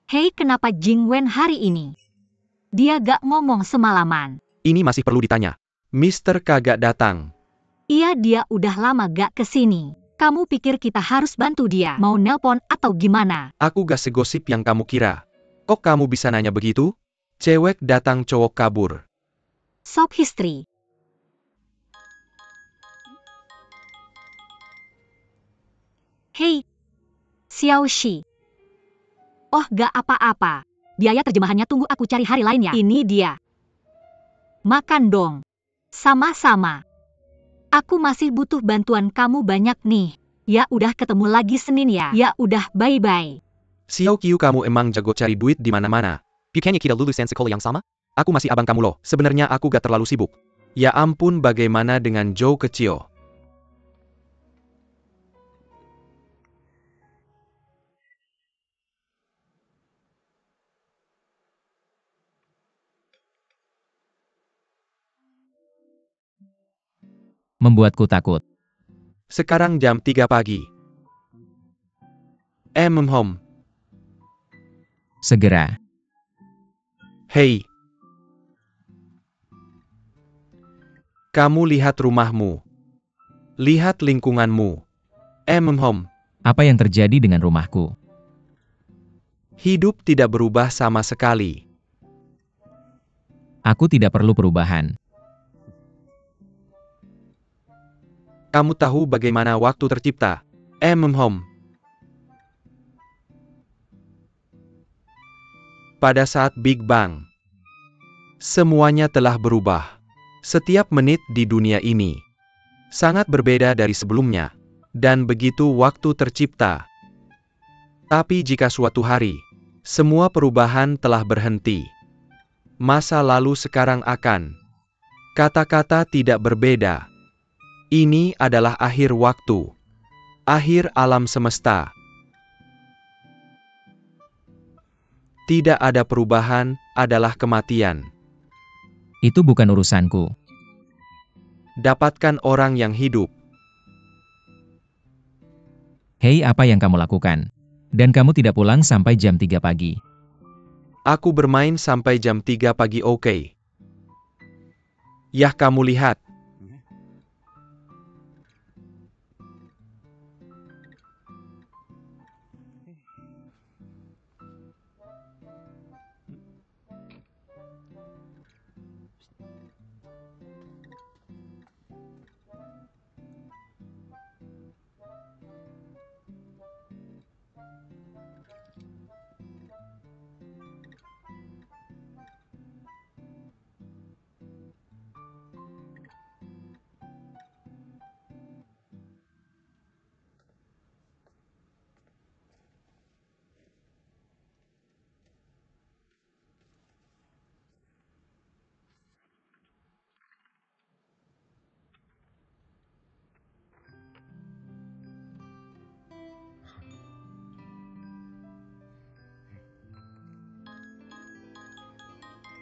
Hei, kenapa Jing Wen hari ini? Dia gak ngomong semalaman. Ini masih perlu ditanya. Mister kagak datang. Iya, dia udah lama gak kesini. Kamu pikir kita harus bantu dia? Mau nelpon atau gimana? Aku gak segosip yang kamu kira. Kok kamu bisa nanya begitu? Cewek datang, cowok kabur. Sob history. Hei, Xiaoxi. Gak apa-apa. Biaya terjemahannya tunggu aku cari hari lainnya. Ini dia. Makan dong. Sama-sama. Aku masih butuh bantuan kamu banyak nih. Ya udah, ketemu lagi Senin ya. Ya udah, bye-bye. Xiao Qiu, kamu emang jago cari duit di mana-mana. Bukannya kita lulusan sekolah yang sama? Aku masih abang kamu loh. Sebenarnya aku gak terlalu sibuk. Ya ampun, bagaimana dengan Joe kecil? Membuatku takut. Sekarang jam 3 pagi. Segera. Hei. Kamu lihat rumahmu. Lihat lingkunganmu. Apa yang terjadi dengan rumahku? Hidup tidak berubah sama sekali. Aku tidak perlu perubahan. Kamu tahu bagaimana waktu tercipta? Pada saat Big Bang. Semuanya telah berubah. Setiap menit di dunia ini sangat berbeda dari sebelumnya, dan begitu waktu tercipta. Tapi jika suatu hari semua perubahan telah berhenti, masa lalu sekarang akan kata-kata tidak berbeda. Ini adalah akhir waktu, akhir alam semesta. Tidak ada perubahan, adalah kematian. Itu bukan urusanku. Dapatkan orang yang hidup. Hei, apa yang kamu lakukan? Dan kamu tidak pulang sampai jam 3 pagi. Aku bermain sampai jam 3 pagi, oke? Yah, kamu lihat.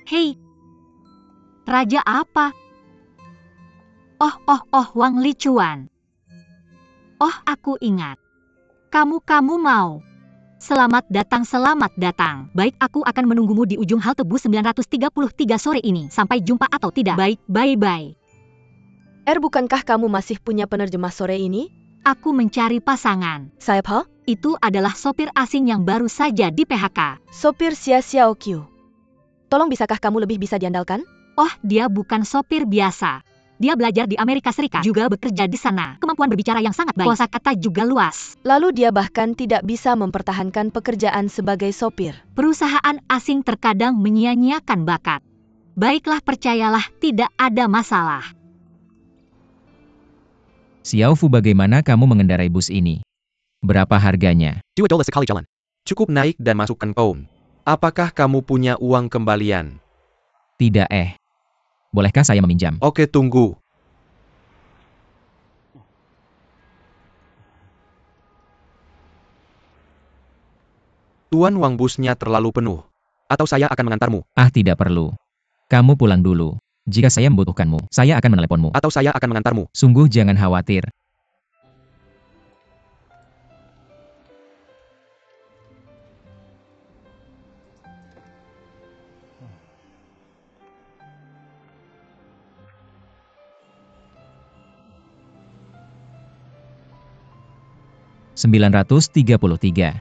Hei, raja apa? Oh, Wang Lichuan. Oh, aku ingat. Kamu mau. Selamat datang. Baik, aku akan menunggumu di ujung halte bus 933 sore ini. Sampai jumpa atau tidak. Baik, bye-bye. Bukankah kamu masih punya penerjemah sore ini? Aku mencari pasangan. Siapa? Itu adalah sopir asing yang baru saja di PHK. Sopir Xia Xiaoqiu. Tolong bisakah kamu lebih bisa diandalkan? Oh, dia bukan sopir biasa. Dia belajar di Amerika Serikat, juga bekerja di sana. Kemampuan berbicara yang sangat baik. Kosakata juga luas. Lalu dia bahkan tidak bisa mempertahankan pekerjaan sebagai sopir. Perusahaan asing terkadang menyia-nyiakan bakat. Baiklah, percayalah, tidak ada masalah. Xiaofu, bagaimana kamu mengendarai bus ini? Berapa harganya? $2 sekali jalan. Cukup naik dan masukkan pound. Apakah kamu punya uang kembalian? Tidak. Bolehkah saya meminjam? Oke, tunggu. Tuan, uang busnya terlalu penuh. Atau saya akan mengantarmu. Ah, tidak perlu. Kamu pulang dulu. Jika saya membutuhkanmu, saya akan meneleponmu. Atau saya akan mengantarmu. Sungguh jangan khawatir. $933.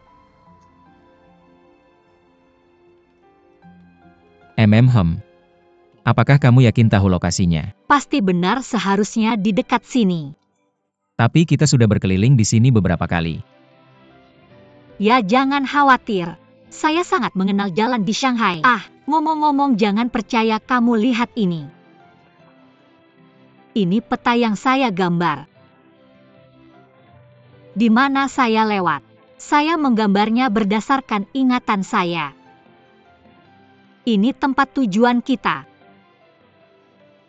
Apakah kamu yakin tahu lokasinya? Pasti benar, seharusnya di dekat sini. Tapi kita sudah berkeliling di sini beberapa kali. Ya, jangan khawatir. Saya sangat mengenal jalan di Shanghai. Ah, ngomong-ngomong, jangan percaya, kamu lihat ini. Ini peta yang saya gambar. Di mana saya lewat. Saya menggambarnya berdasarkan ingatan saya. Ini tempat tujuan kita.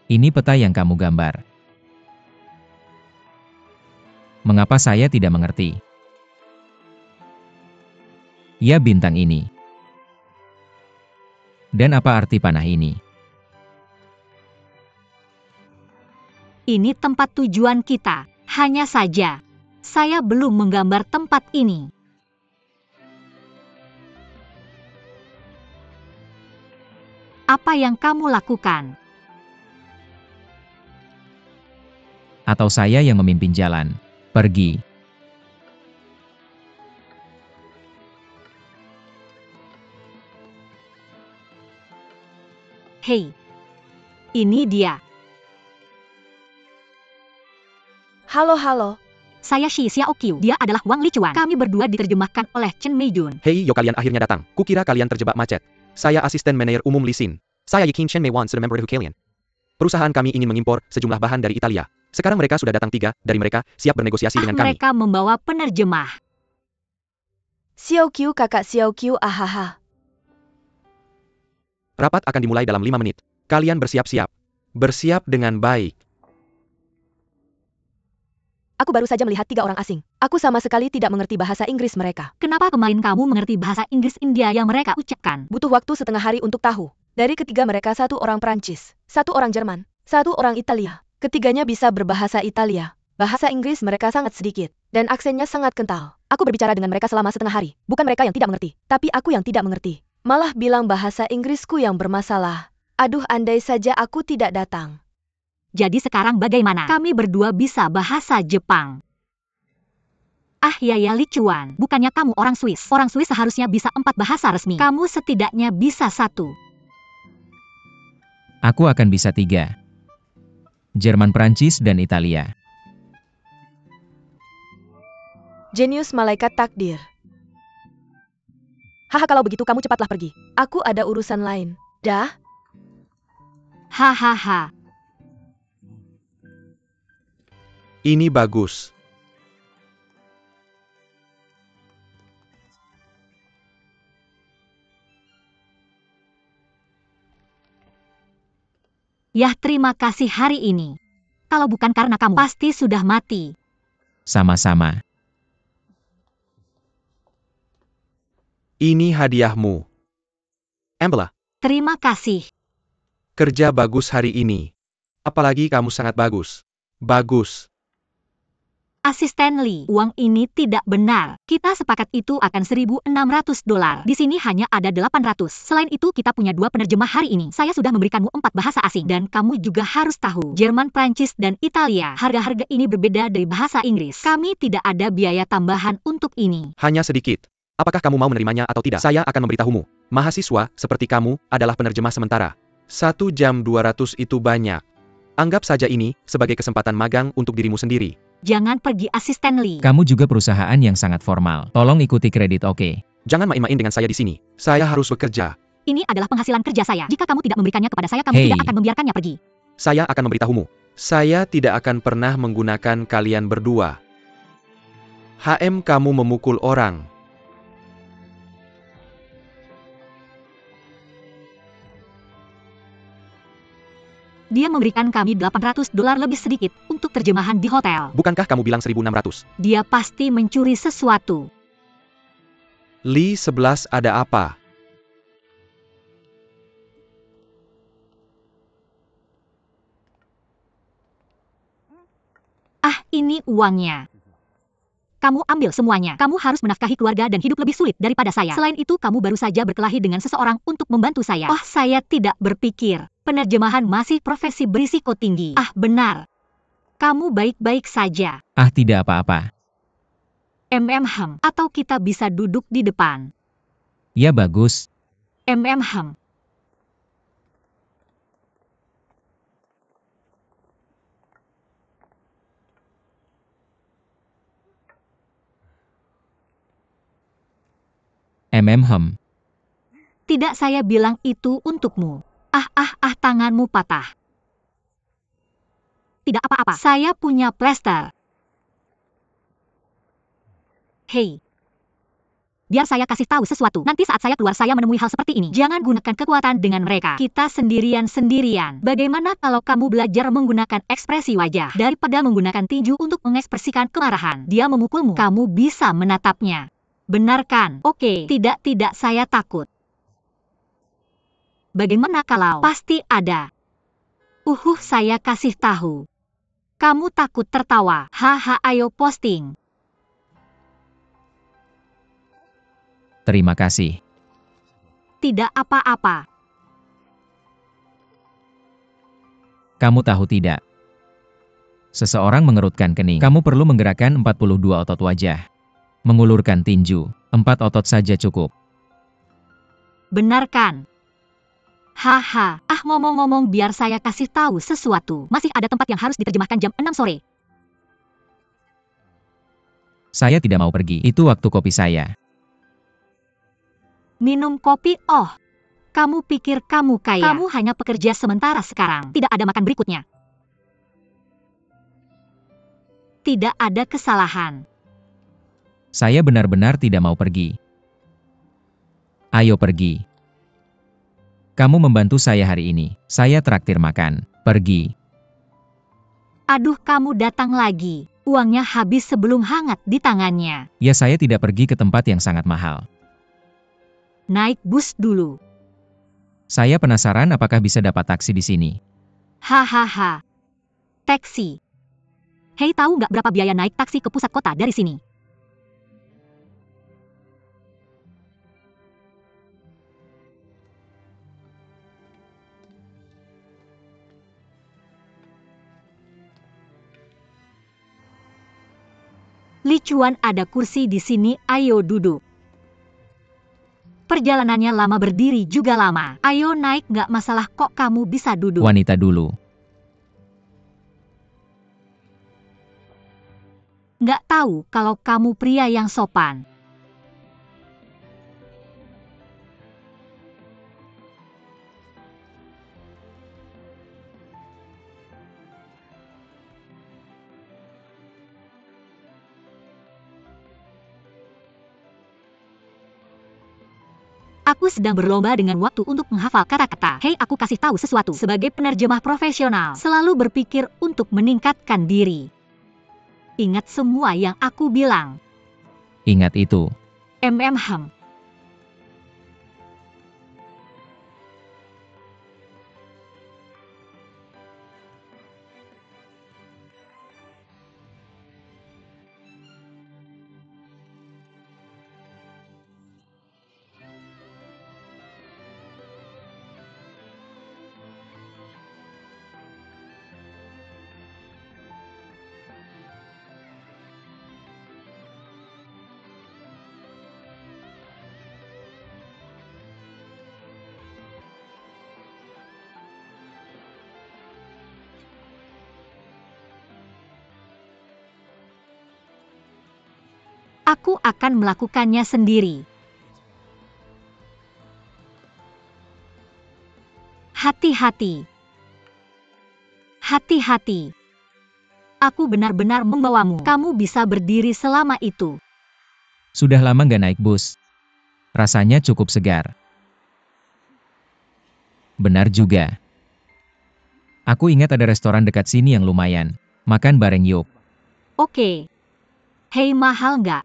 Ini peta yang kamu gambar. Mengapa saya tidak mengerti? Ya, bintang ini. Dan apa arti panah ini? Ini tempat tujuan kita. Hanya saja, saya belum menggambar tempat ini. Apa yang kamu lakukan? Atau saya yang memimpin jalan? Pergi. Hei, ini dia. Halo. Saya Xi Xiaoqiu. Dia adalah Wang Lichuan. Kami berdua diterjemahkan oleh Chen Meijun. Hei, yo, kalian akhirnya datang. Kukira kalian terjebak macet. Saya asisten manajer umum Li Xin. Saya yakin Chen Meiwan sudah memberitahu kalian. Perusahaan kami ingin mengimpor sejumlah bahan dari Italia. Sekarang mereka sudah datang 3 dari mereka, siap bernegosiasi dengan kami. Mereka membawa penerjemah. Xiao Qiu kakak Xiao Qiu ahaha. Rapat akan dimulai dalam 5 menit. Kalian bersiap-siap. Bersiap dengan baik. Aku baru saja melihat 3 orang asing. Aku sama sekali tidak mengerti bahasa Inggris mereka. Kenapa kemarin kamu mengerti bahasa Inggris India yang mereka ucapkan? Butuh waktu setengah hari untuk tahu. Dari ketiga mereka 1 orang Perancis, 1 orang Jerman, 1 orang Italia. Ketiganya bisa berbahasa Italia. Bahasa Inggris mereka sangat sedikit, dan aksennya sangat kental. Aku berbicara dengan mereka selama setengah hari. Bukan mereka yang tidak mengerti, tapi aku yang tidak mengerti. Malah bilang bahasa Inggrisku yang bermasalah. Aduh, andai saja aku tidak datang. Jadi sekarang bagaimana? Kami berdua bisa bahasa Jepang. Ah ya Li Chuan, bukannya kamu orang Swiss. Orang Swiss seharusnya bisa 4 bahasa resmi. Kamu setidaknya bisa 1. Aku akan bisa 3. Jerman, Prancis, dan Italia. Jenius malaikat takdir. Haha, kalau begitu kamu cepatlah pergi. Aku ada urusan lain. Dah? Hahaha. Ini bagus. Yah, terima kasih hari ini. Kalau bukan karena kamu, pasti sudah mati. Sama-sama. Ini hadiahmu. Ambela, Terima kasih. kerja bagus hari ini. Apalagi kamu sangat bagus. Bagus. Asisten Lee, uang ini tidak benar. Kita sepakat itu akan $1.600. Di sini hanya ada 800. Selain itu kita punya 2 penerjemah hari ini. Saya sudah memberikanmu 4 bahasa asing. Dan kamu juga harus tahu, Jerman, Prancis, dan Italia. Harga-harga ini berbeda dari bahasa Inggris. Kami tidak ada biaya tambahan untuk ini. Hanya sedikit. Apakah kamu mau menerimanya atau tidak? Saya akan memberitahumu. Mahasiswa seperti kamu adalah penerjemah sementara. 1 jam 200 itu banyak. Anggap saja ini sebagai kesempatan magang untuk dirimu sendiri. Jangan pergi, Asisten Lee. Kamu juga perusahaan yang sangat formal. Tolong ikuti kredit, oke? Jangan main-main dengan saya di sini. Saya harus bekerja. Ini adalah penghasilan kerja saya. Jika kamu tidak memberikannya kepada saya, kamu Hei. tidak akan membiarkannya pergi. Saya akan memberitahumu. Saya tidak akan pernah menggunakan kalian berdua. Kamu memukul orang. Dia memberikan kami $800 lebih sedikit untuk terjemahan di hotel. Bukankah kamu bilang 1.600? Dia pasti mencuri sesuatu. Li 11 ada apa? Ah, ini uangnya. Kamu ambil semuanya. Kamu harus menafkahi keluarga dan hidup lebih sulit daripada saya. Selain itu, kamu baru saja berkelahi dengan seseorang untuk membantu saya. Oh, saya tidak berpikir. Penerjemahan masih profesi berisiko tinggi. Ah, benar. Kamu baik-baik saja. Ah, tidak apa-apa. Atau kita bisa duduk di depan. Ya bagus. Tidak, saya bilang itu untukmu. Tanganmu patah. Tidak apa-apa, saya punya plester. Hei. Biar saya kasih tahu sesuatu. Nanti saat saya keluar saya menemui hal seperti ini. Jangan gunakan kekuatan dengan mereka. Kita sendirian-sendirian. Bagaimana kalau kamu belajar menggunakan ekspresi wajah daripada menggunakan tinju untuk mengekspresikan kemarahan? Dia memukulmu. Kamu bisa menatapnya. Benar kan? Oke. Tidak, saya takut. Bagaimana kalau pasti ada? Saya kasih tahu. Kamu takut tertawa. Haha, ayo posting. Terima kasih. Tidak apa-apa. Kamu tahu tidak? Seseorang mengerutkan kening. Kamu perlu menggerakkan 42 otot wajah. Mengulurkan tinju. 4 otot saja cukup. Benar kan? Haha, ngomong-ngomong biar saya kasih tahu sesuatu. Masih ada tempat yang harus diterjemahkan jam 6 sore. Saya tidak mau pergi. Itu waktu kopi saya. Minum kopi? Oh, Kamu pikir kamu kaya? Kamu hanya pekerja sementara sekarang. Tidak ada makan berikutnya. Tidak ada kesalahan. Saya benar-benar tidak mau pergi. Ayo pergi. Kamu membantu saya hari ini. Saya traktir makan. Pergi. Aduh, kamu datang lagi. Uangnya habis sebelum hangat di tangannya. Ya, saya tidak pergi ke tempat yang sangat mahal. Naik bus dulu. Saya penasaran apakah bisa dapat taksi di sini. Hahaha. Taksi. Hei, tahu nggak berapa biaya naik taksi ke pusat kota dari sini? Li Chuan, ada kursi di sini, ayo duduk. Perjalanannya lama, berdiri juga lama. Ayo naik, nggak masalah kok, kamu bisa duduk. Wanita dulu. Nggak tahu kalau kamu pria yang sopan. Aku sedang berlomba dengan waktu untuk menghafal kata-kata. Hei, aku kasih tahu sesuatu. Sebagai penerjemah profesional, selalu berpikir untuk meningkatkan diri. Ingat semua yang aku bilang. Ingat itu. MMHM. Aku akan melakukannya sendiri. Hati-hati. Hati-hati. Aku benar-benar membawamu. Kamu bisa berdiri selama itu. Sudah lama nggak naik bus. Rasanya cukup segar. Benar juga. Aku ingat ada restoran dekat sini yang lumayan. Makan bareng yuk. Oke. Hei, mahal nggak?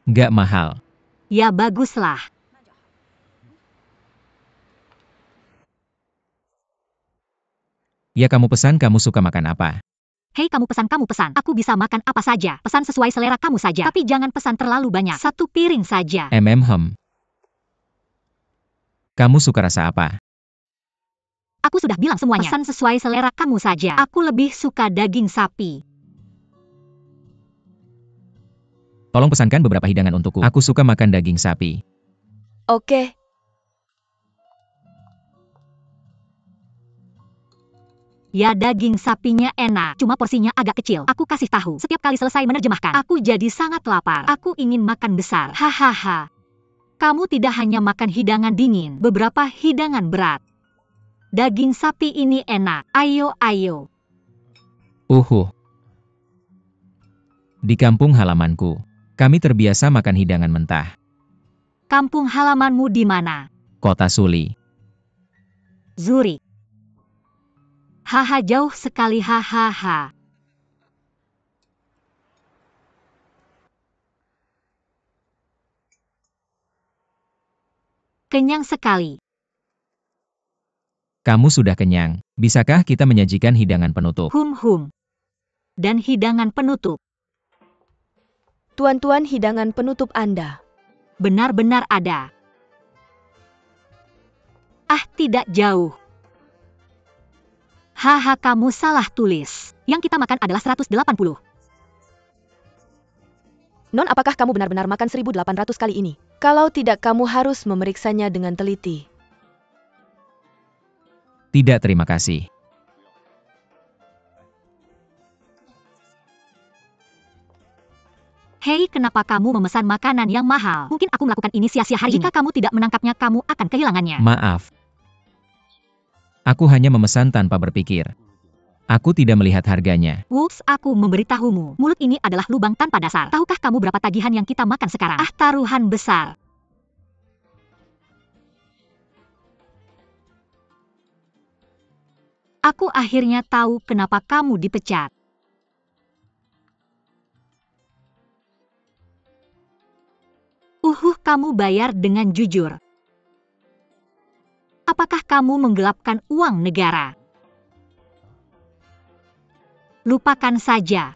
Nggak mahal. Ya baguslah. Ya, kamu pesan, kamu suka makan apa? Hei, kamu pesan, kamu pesan. Aku bisa makan apa saja. Pesan sesuai selera kamu saja. Tapi jangan pesan terlalu banyak. 1 piring saja. Kamu suka rasa apa? Aku sudah bilang semuanya. Pesan sesuai selera kamu saja. Aku lebih suka daging sapi. Tolong pesankan beberapa hidangan untukku. Aku suka makan daging sapi. Oke. Ya, daging sapinya enak. Cuma porsinya agak kecil. Aku kasih tahu. Setiap kali selesai menerjemahkan, aku jadi sangat lapar. Aku ingin makan besar. Hahaha. Kamu tidak hanya makan hidangan dingin, beberapa hidangan berat. Daging sapi ini enak. Ayo, ayo. Di kampung halamanku, kami terbiasa makan hidangan mentah. Kampung halamanmu di mana? Kota Suli. Zurich. Haha, jauh sekali, hahaha. Kenyang sekali. Kamu sudah kenyang. Bisakah kita menyajikan hidangan penutup? Dan hidangan penutup. Tuan-tuan, hidangan penutup Anda. Benar-benar ada. Ah, tidak jauh. Haha, kamu salah tulis. Yang kita makan adalah 180. Non, apakah kamu benar-benar makan 1800 kali ini? Kalau tidak, kamu harus memeriksanya dengan teliti. Tidak, terima kasih. Hei, Tapi kenapa kamu memesan makanan yang mahal? Mungkin aku melakukan ini sia-sia hari ini. Jika kamu tidak menangkapnya, kamu akan kehilangannya. Maaf. Aku hanya memesan tanpa berpikir. Aku tidak melihat harganya. Wups, aku memberitahumu. Mulut ini adalah lubang tanpa dasar. Tahukah kamu berapa tagihan yang kita makan sekarang? Ah, taruhan besar. Aku akhirnya tahu kenapa kamu dipecat. Kamu bayar dengan jujur. Apakah kamu menggelapkan uang negara? Lupakan saja.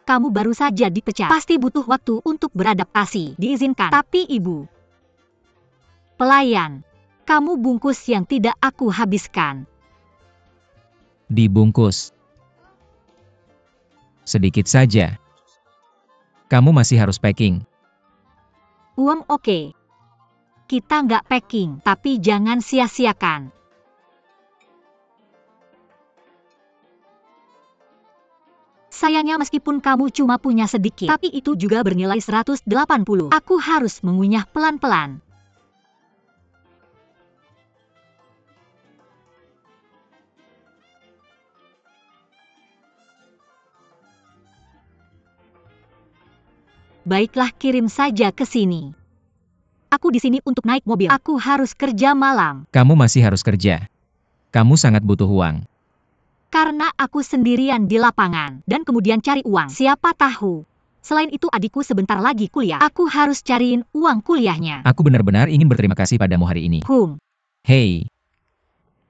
Kamu baru saja dipecat. Pasti butuh waktu untuk beradaptasi. Diizinkan. Tapi ibu. Pelayan. Kamu bungkus yang tidak aku habiskan. Dibungkus. Sedikit saja. Kamu masih harus packing. Uang oke. Kita nggak packing, tapi jangan sia-siakan. Sayangnya meskipun kamu cuma punya sedikit, tapi itu juga bernilai 180. Aku harus mengunyah pelan-pelan. Baiklah, kirim saja ke sini. Aku di sini untuk naik mobil. Aku harus kerja malam. Kamu masih harus kerja. Kamu sangat butuh uang. Karena aku sendirian di lapangan, dan kemudian cari uang. Siapa tahu. Selain itu adikku sebentar lagi kuliah. Aku harus cariin uang kuliahnya. Aku benar-benar ingin berterima kasih padamu hari ini. Hei.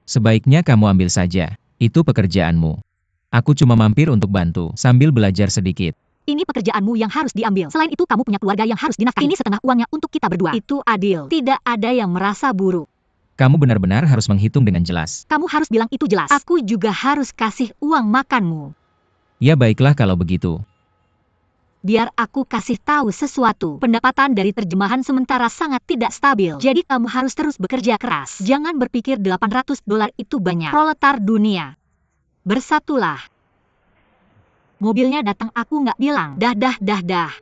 Sebaiknya kamu ambil saja. Itu pekerjaanmu. Aku cuma mampir untuk bantu, sambil belajar sedikit. Ini pekerjaanmu yang harus diambil. Selain itu kamu punya keluarga yang harus dinafkahi. Ini setengah uangnya untuk kita berdua. Itu adil. Tidak ada yang merasa buruk. Kamu benar-benar harus menghitung dengan jelas. Kamu harus bilang itu jelas. Aku juga harus kasih uang makanmu. Ya baiklah kalau begitu. Biar aku kasih tahu sesuatu. Pendapatan dari terjemahan sementara sangat tidak stabil. Jadi kamu harus terus bekerja keras. Jangan berpikir $800 itu banyak. Proletar dunia. Bersatulah. Mobilnya datang, aku nggak bilang. Dah.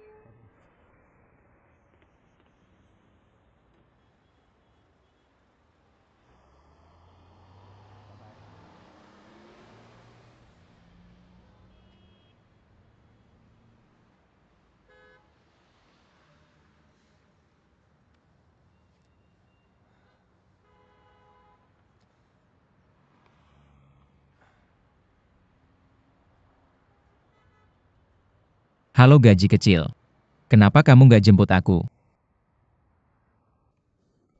Halo gaji kecil. Kenapa kamu nggak jemput aku?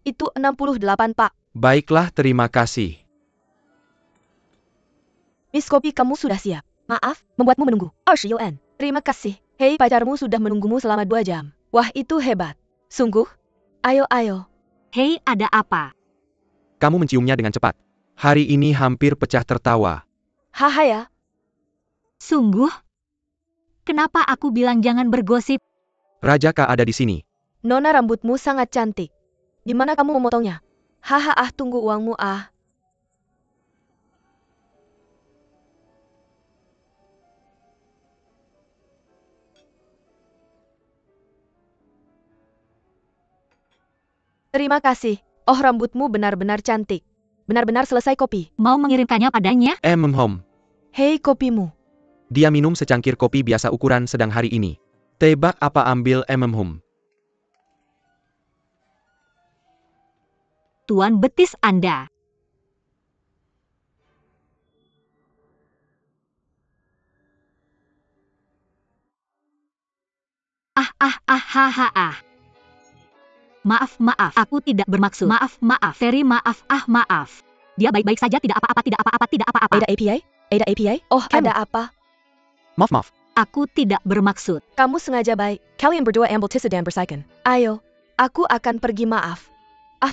Itu 68, Pak. Baiklah, terima kasih. Miss Kopi, kamu sudah siap. Maaf, membuatmu menunggu. 20 yuan. Terima kasih. Hei, pacarmu sudah menunggumu selama 2 jam. Wah, itu hebat. Sungguh? Ayo. Hei, ada apa? Kamu menciumnya dengan cepat. Hari ini hampir pecah tertawa. Haha ya. Sungguh? Kenapa aku bilang jangan bergosip? Raja K ada di sini. Nona, rambutmu sangat cantik. Di mana kamu memotongnya? Haha, tunggu uangmu, Terima kasih. Oh, rambutmu benar-benar cantik. Benar-benar selesai kopi. Mau mengirimkannya padanya? Hom. Hei, kopimu. Dia minum secangkir kopi biasa ukuran sedang hari ini. Tebak apa ambil hom? Tuan betis Anda. Maaf, aku tidak bermaksud. Maaf, very maaf, maaf. Dia baik-baik saja, tidak apa-apa. Ada API? Oh, ada apa? Maaf. Aku tidak bermaksud. Kamu sengaja baik. Kalian berdua ambil tisu dan bersihkan. Ayo, aku akan pergi, maaf.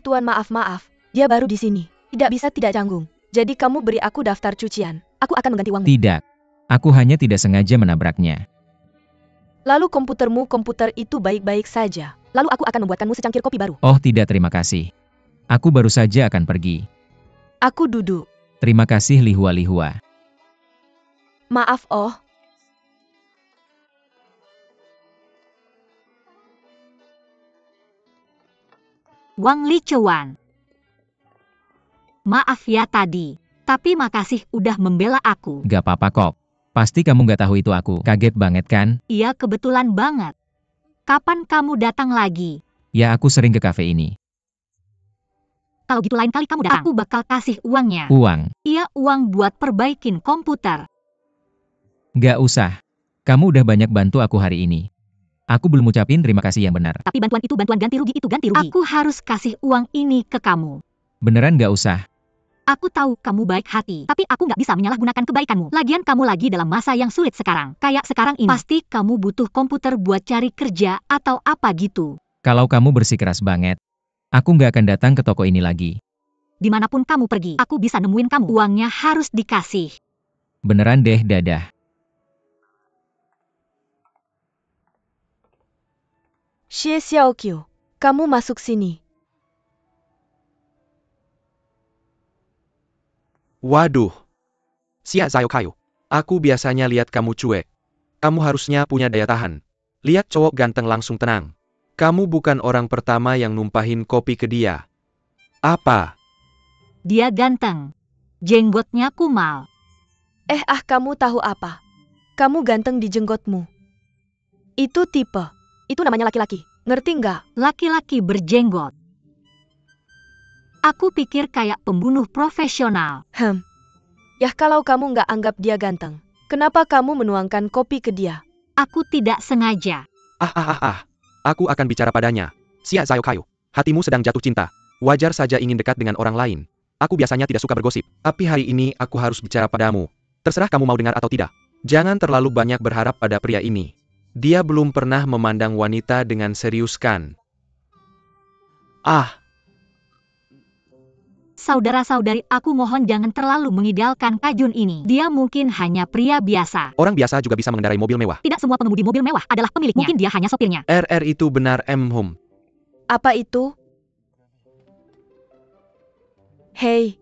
Tuan, maaf. Dia baru di sini. Tidak bisa tidak canggung. Jadi kamu beri aku daftar cucian. Aku akan mengganti uangmu. Tidak. Aku hanya tidak sengaja menabraknya. Lalu komputer itu baik-baik saja. Lalu aku akan membuatkanmu secangkir kopi baru. Oh tidak, terima kasih. Aku baru saja akan pergi. Aku duduk. Terima kasih Lihua. Maaf, Wang Licuan. Maaf ya tadi, tapi makasih udah membela aku. Gak apa-apa kok. Pasti kamu gak tahu itu aku. Kaget banget kan? Iya kebetulan banget. Kapan kamu datang lagi? Ya aku sering ke kafe ini. Kalau gitu lain kali kamu datang. Aku bakal kasih uangnya. Uang? Iya uang buat perbaikin komputer. Gak usah. Kamu udah banyak bantu aku hari ini. Aku belum ucapin terima kasih yang benar. Tapi bantuan itu bantuan ganti rugi itu ganti rugi. Aku harus kasih uang ini ke kamu. Beneran gak usah. Aku tahu kamu baik hati, tapi aku nggak bisa menyalahgunakan kebaikanmu. Lagian kamu lagi dalam masa yang sulit sekarang. Kayak sekarang ini. Pasti kamu butuh komputer buat cari kerja atau apa gitu. Kalau kamu bersikeras banget, aku nggak akan datang ke toko ini lagi. Dimanapun kamu pergi, aku bisa nemuin kamu. Uangnya harus dikasih. Beneran deh, dadah. Xie Xiaoqiu, kamu masuk sini. Waduh. Xia Xiaoqiu. Aku biasanya lihat kamu cuek. Kamu harusnya punya daya tahan. Lihat cowok ganteng langsung tenang. Kamu bukan orang pertama yang numpahin kopi ke dia. Apa? Dia ganteng. Jenggotnya kumal. Kamu tahu apa? Kamu ganteng di jenggotmu. Itu tipe. Itu namanya laki-laki. Ngerti nggak? Laki-laki berjenggot. Aku pikir kayak pembunuh profesional. Ya kalau kamu nggak anggap dia ganteng, kenapa kamu menuangkan kopi ke dia? Aku tidak sengaja. Aku akan bicara padanya. Xia Xiaoqiu, hatimu sedang jatuh cinta. Wajar saja ingin dekat dengan orang lain. Aku biasanya tidak suka bergosip, tapi hari ini aku harus bicara padamu. Terserah kamu mau dengar atau tidak. Jangan terlalu banyak berharap pada pria ini. Dia belum pernah memandang wanita dengan serius kan? Saudara-saudari, aku mohon jangan terlalu mengidealkan Kajun ini. Dia mungkin hanya pria biasa. Orang biasa juga bisa mengendarai mobil mewah. Tidak semua pengemudi mobil mewah adalah pemiliknya. Mungkin dia hanya sopirnya. Itu benar Hum. Apa itu? Hei,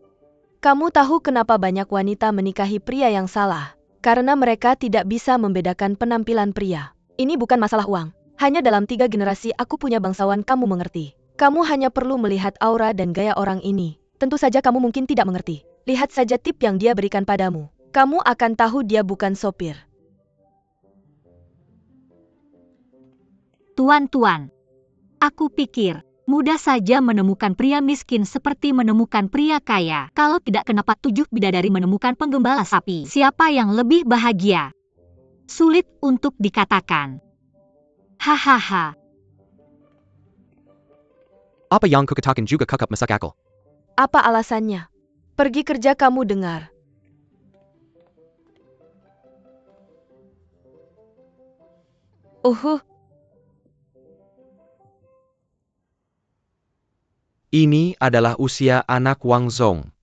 kamu tahu kenapa banyak wanita menikahi pria yang salah? Karena mereka tidak bisa membedakan penampilan pria. Ini bukan masalah uang. Hanya dalam 3 generasi aku punya bangsawan kamu mengerti. Kamu hanya perlu melihat aura dan gaya orang ini. Tentu saja kamu mungkin tidak mengerti. Lihat saja tip yang dia berikan padamu. Kamu akan tahu dia bukan sopir. Tuan-tuan, aku pikir mudah saja menemukan pria miskin seperti menemukan pria kaya. Kalau tidak, kenapa 7 bidadari menemukan penggembala sapi? Siapa yang lebih bahagia? Sulit untuk dikatakan. Hahaha. Apa yang kukatakan juga kakak masak akal? Apa alasannya? Pergi kerja kamu dengar. Ini adalah usia anak Wang Zong.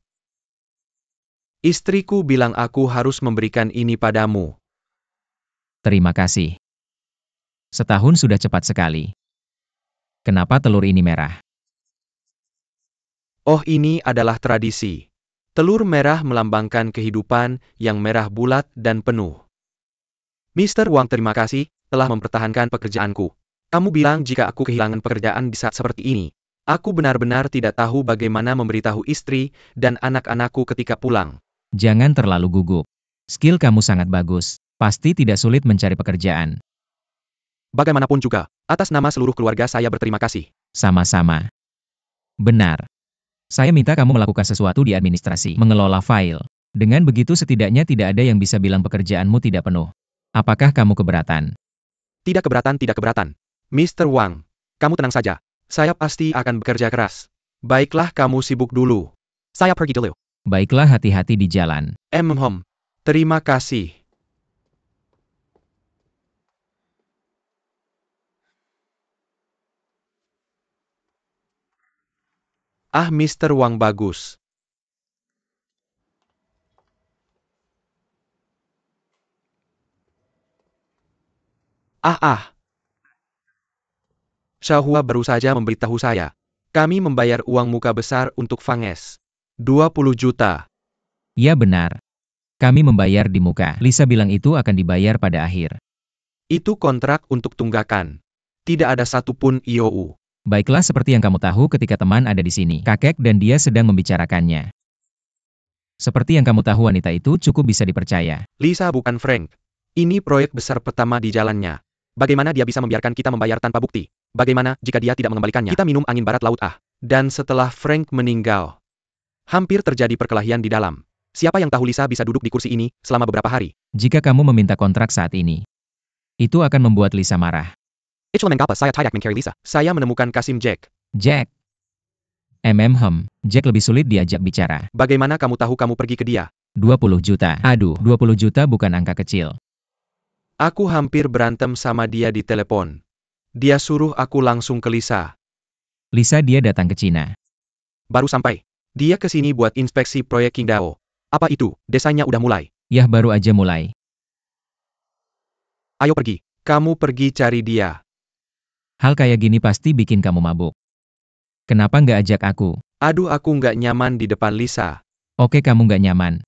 Istriku bilang aku harus memberikan ini padamu. Terima kasih. Setahun sudah cepat sekali. Kenapa telur ini merah? Oh, ini adalah tradisi. Telur merah melambangkan kehidupan yang merah bulat dan penuh. Mr. Wang, terima kasih telah mempertahankan pekerjaanku. Kamu bilang jika aku kehilangan pekerjaan di saat seperti ini. Aku benar-benar tidak tahu bagaimana memberitahu istri dan anak-anakku ketika pulang. Jangan terlalu gugup. Skill kamu sangat bagus. Pasti tidak sulit mencari pekerjaan. Bagaimanapun juga, atas nama seluruh keluarga saya berterima kasih. Sama-sama. Benar. Saya minta kamu melakukan sesuatu di administrasi, mengelola file. Dengan begitu setidaknya tidak ada yang bisa bilang pekerjaanmu tidak penuh. Apakah kamu keberatan? Tidak keberatan. Mr. Wang, kamu tenang saja. Saya pasti akan bekerja keras. Baiklah, kamu sibuk dulu. Saya pergi dulu. Baiklah, hati-hati di jalan. Terima kasih. Mr. Wang bagus. Shahua baru saja memberitahu saya. Kami membayar uang muka besar untuk Fang S. 20 juta. Ya benar. Kami membayar di muka. Lisa bilang itu akan dibayar pada akhir. Itu kontrak untuk tunggakan. Tidak ada satupun IOU. Baiklah seperti yang kamu tahu ketika teman ada di sini. Kakek dan dia sedang membicarakannya. Seperti yang kamu tahu wanita itu cukup bisa dipercaya. Lisa bukan Frank. Ini proyek besar pertama di jalannya. Bagaimana dia bisa membiarkan kita membayar tanpa bukti? Bagaimana jika dia tidak mengembalikannya? Kita minum angin barat laut Dan setelah Frank meninggal, hampir terjadi perkelahian di dalam. Siapa yang tahu Lisa bisa duduk di kursi ini selama beberapa hari? Jika kamu meminta kontrak saat ini, itu akan membuat Lisa marah. Itulah mengapa saya tidak mencari Lisa. Saya menemukan Kasim Jack. Jack. Jack lebih sulit diajak bicara. Bagaimana kamu tahu kamu pergi ke dia? 20 juta. Aduh, 20 juta bukan angka kecil. Aku hampir berantem sama dia di telepon. Dia suruh aku langsung ke Lisa. Lisa dia datang ke Cina. Baru sampai. Dia ke sini buat inspeksi proyek Qingdao. Apa itu? Desainnya udah mulai. Yah baru aja mulai. Ayo pergi. Kamu pergi cari dia. Hal kayak gini pasti bikin kamu mabuk. Kenapa nggak ajak aku? Aduh aku nggak nyaman di depan Lisa. Oke kamu nggak nyaman.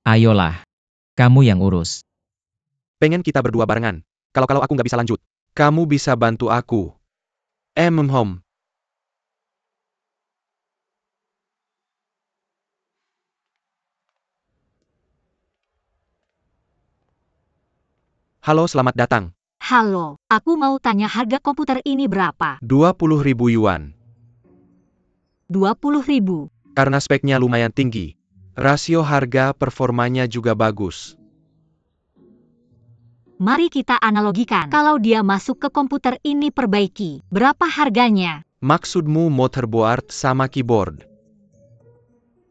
Ayolah. Kamu yang urus. Pengen kita berdua barengan. Kalau aku nggak bisa lanjut. Kamu bisa bantu aku. Home. Halo selamat datang. Halo, aku mau tanya harga komputer ini berapa? 20.000 yuan. 20.000. Karena speknya lumayan tinggi. Rasio harga performanya juga bagus. Mari kita analogikan. Kalau dia masuk ke komputer ini perbaiki, berapa harganya? Maksudmu motherboard sama keyboard?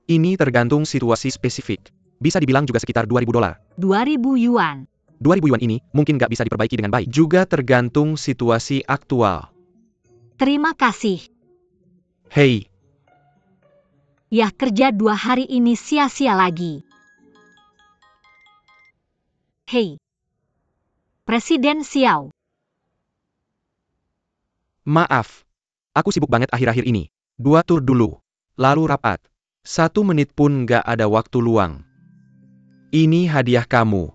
Ini tergantung situasi spesifik. Bisa dibilang juga sekitar 2.000 dolar. 2.000 yuan. 2.000 yuan ini mungkin nggak bisa diperbaiki dengan baik. Juga tergantung situasi aktual. Terima kasih. Hei, Ya kerja 2 hari ini sia-sia lagi. Hei. Presiden Xiao. maaf. Aku sibuk banget akhir-akhir ini. 2 tur dulu. Lalu rapat. 1 menit pun nggak ada waktu luang. Ini hadiah kamu.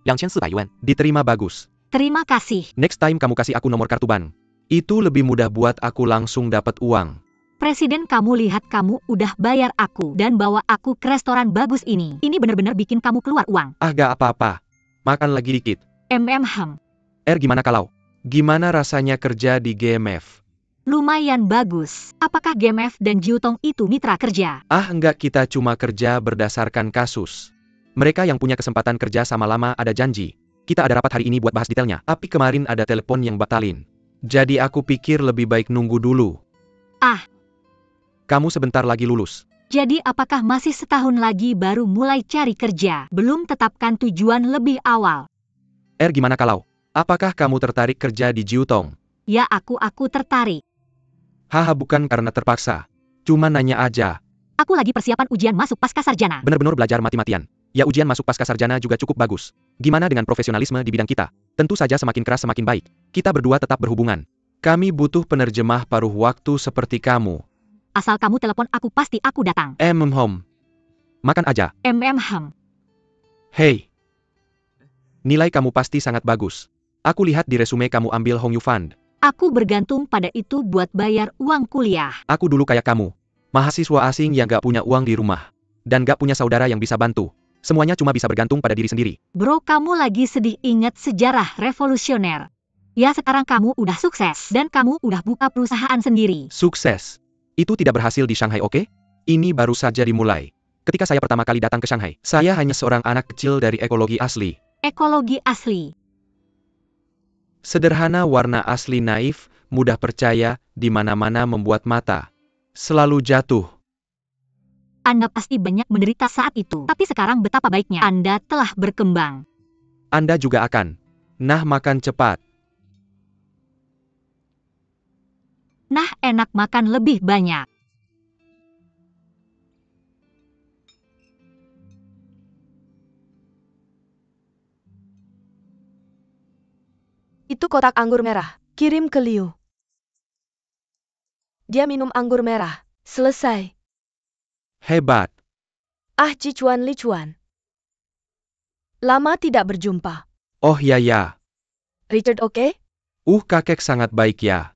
2,400 yuan. Diterima bagus. Terima kasih. Next time kamu kasih aku nomor kartu bank. Itu lebih mudah buat aku langsung dapat uang. Presiden kamu lihat kamu udah bayar aku dan bawa aku ke restoran bagus ini. Ini bener-bener bikin kamu keluar uang. Ah gak apa-apa. Makan lagi dikit. Gimana Gimana kalau? Gimana rasanya kerja di GMF? Lumayan bagus. Apakah GMF dan Jiutong itu mitra kerja? Ah enggak, kita cuma kerja berdasarkan kasus. Mereka yang punya kesempatan kerja sama lama ada janji. Kita ada rapat hari ini buat bahas detailnya. Tapi kemarin ada telepon yang batalin. Jadi aku pikir lebih baik nunggu dulu. Ah. Kamu sebentar lagi lulus. Jadi apakah masih setahun lagi baru mulai cari kerja? Belum tetapkan tujuan lebih awal. Gimana kalau? Apakah kamu tertarik kerja di Jiutong? Ya aku tertarik. Haha bukan karena terpaksa. Cuma nanya aja. Aku lagi persiapan ujian masuk pasca sarjana. Bener-bener belajar mati-matian. Ya ujian masuk pasca sarjana juga cukup bagus. Gimana dengan profesionalisme di bidang kita? Tentu saja semakin keras semakin baik. Kita berdua tetap berhubungan. Kami butuh penerjemah paruh waktu seperti kamu. Asal kamu telepon aku pasti aku datang. Home. Makan aja. Hei. Nilai kamu pasti sangat bagus. Aku lihat di resume kamu ambil Hongyu Fund. Aku bergantung pada itu buat bayar uang kuliah. Aku dulu kayak kamu. Mahasiswa asing yang gak punya uang di rumah. Dan gak punya saudara yang bisa bantu. Semuanya cuma bisa bergantung pada diri sendiri. Bro, kamu lagi sedih ingat sejarah revolusioner. Ya sekarang kamu udah sukses. Dan kamu udah buka perusahaan sendiri. Sukses. Itu tidak berhasil di Shanghai, oke? Ini baru saja dimulai. Ketika saya pertama kali datang ke Shanghai, saya hanya seorang anak kecil dari ekologi asli. Ekologi asli. Sederhana, warna asli, naif, mudah percaya, di mana-mana membuat mata selalu jatuh. Anda pasti banyak menderita saat itu. Tapi sekarang betapa baiknya Anda telah berkembang. Anda juga akan. Nah, makan cepat. Nah, enak makan lebih banyak. Itu kotak anggur merah. Kirim ke Liu. Dia minum anggur merah. Selesai. Hebat. Ah, Cicuan Licuan. Lama tidak berjumpa. Oh ya. Richard oke? Kakek sangat baik ya.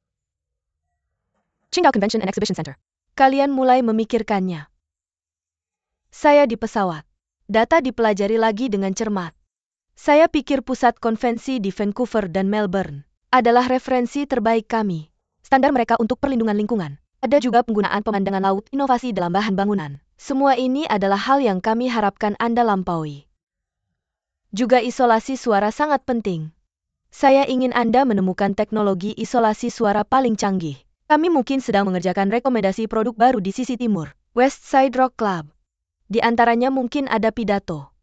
Qingdao Convention and Exhibition Center. Kalian mulai memikirkannya. Saya di pesawat. Data dipelajari lagi dengan cermat. Saya pikir pusat konvensi di Vancouver dan Melbourne adalah referensi terbaik kami. Standar mereka untuk perlindungan lingkungan. Ada juga penggunaan pemandangan laut, inovasi dalam bahan bangunan. Semua ini adalah hal yang kami harapkan Anda lampaui. Juga isolasi suara sangat penting. Saya ingin Anda menemukan teknologi isolasi suara paling canggih. Kami mungkin sedang mengerjakan rekomendasi produk baru di sisi timur, West Side Rock Club. Di antaranya mungkin ada pidato.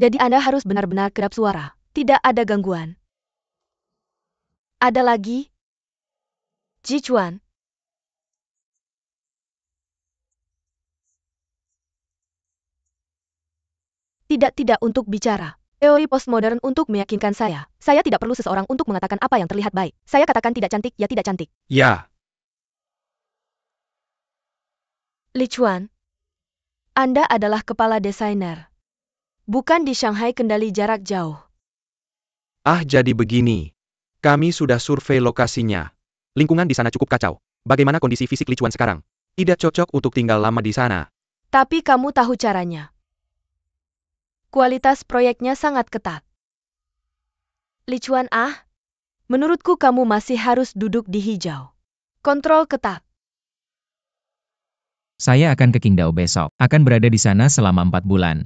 Jadi Anda harus benar-benar kedap suara. Tidak ada gangguan. Ada lagi? Jichuan. Tidak untuk bicara. Teori postmodern untuk meyakinkan saya. Saya tidak perlu seseorang untuk mengatakan apa yang terlihat baik. Saya katakan tidak cantik, ya tidak cantik. Ya. Li Chuan, Anda adalah kepala desainer. Bukan di Shanghai kendali jarak jauh. Jadi begini. Kami sudah survei lokasinya. Lingkungan di sana cukup kacau. Bagaimana kondisi fisik Li Chuan sekarang? Tidak cocok untuk tinggal lama di sana. Tapi kamu tahu caranya. Kualitas proyeknya sangat ketat. Li Chuan, menurutku kamu masih harus duduk di hijau. Kontrol ketat. Saya akan ke Qingdao besok. Akan berada di sana selama 4 bulan.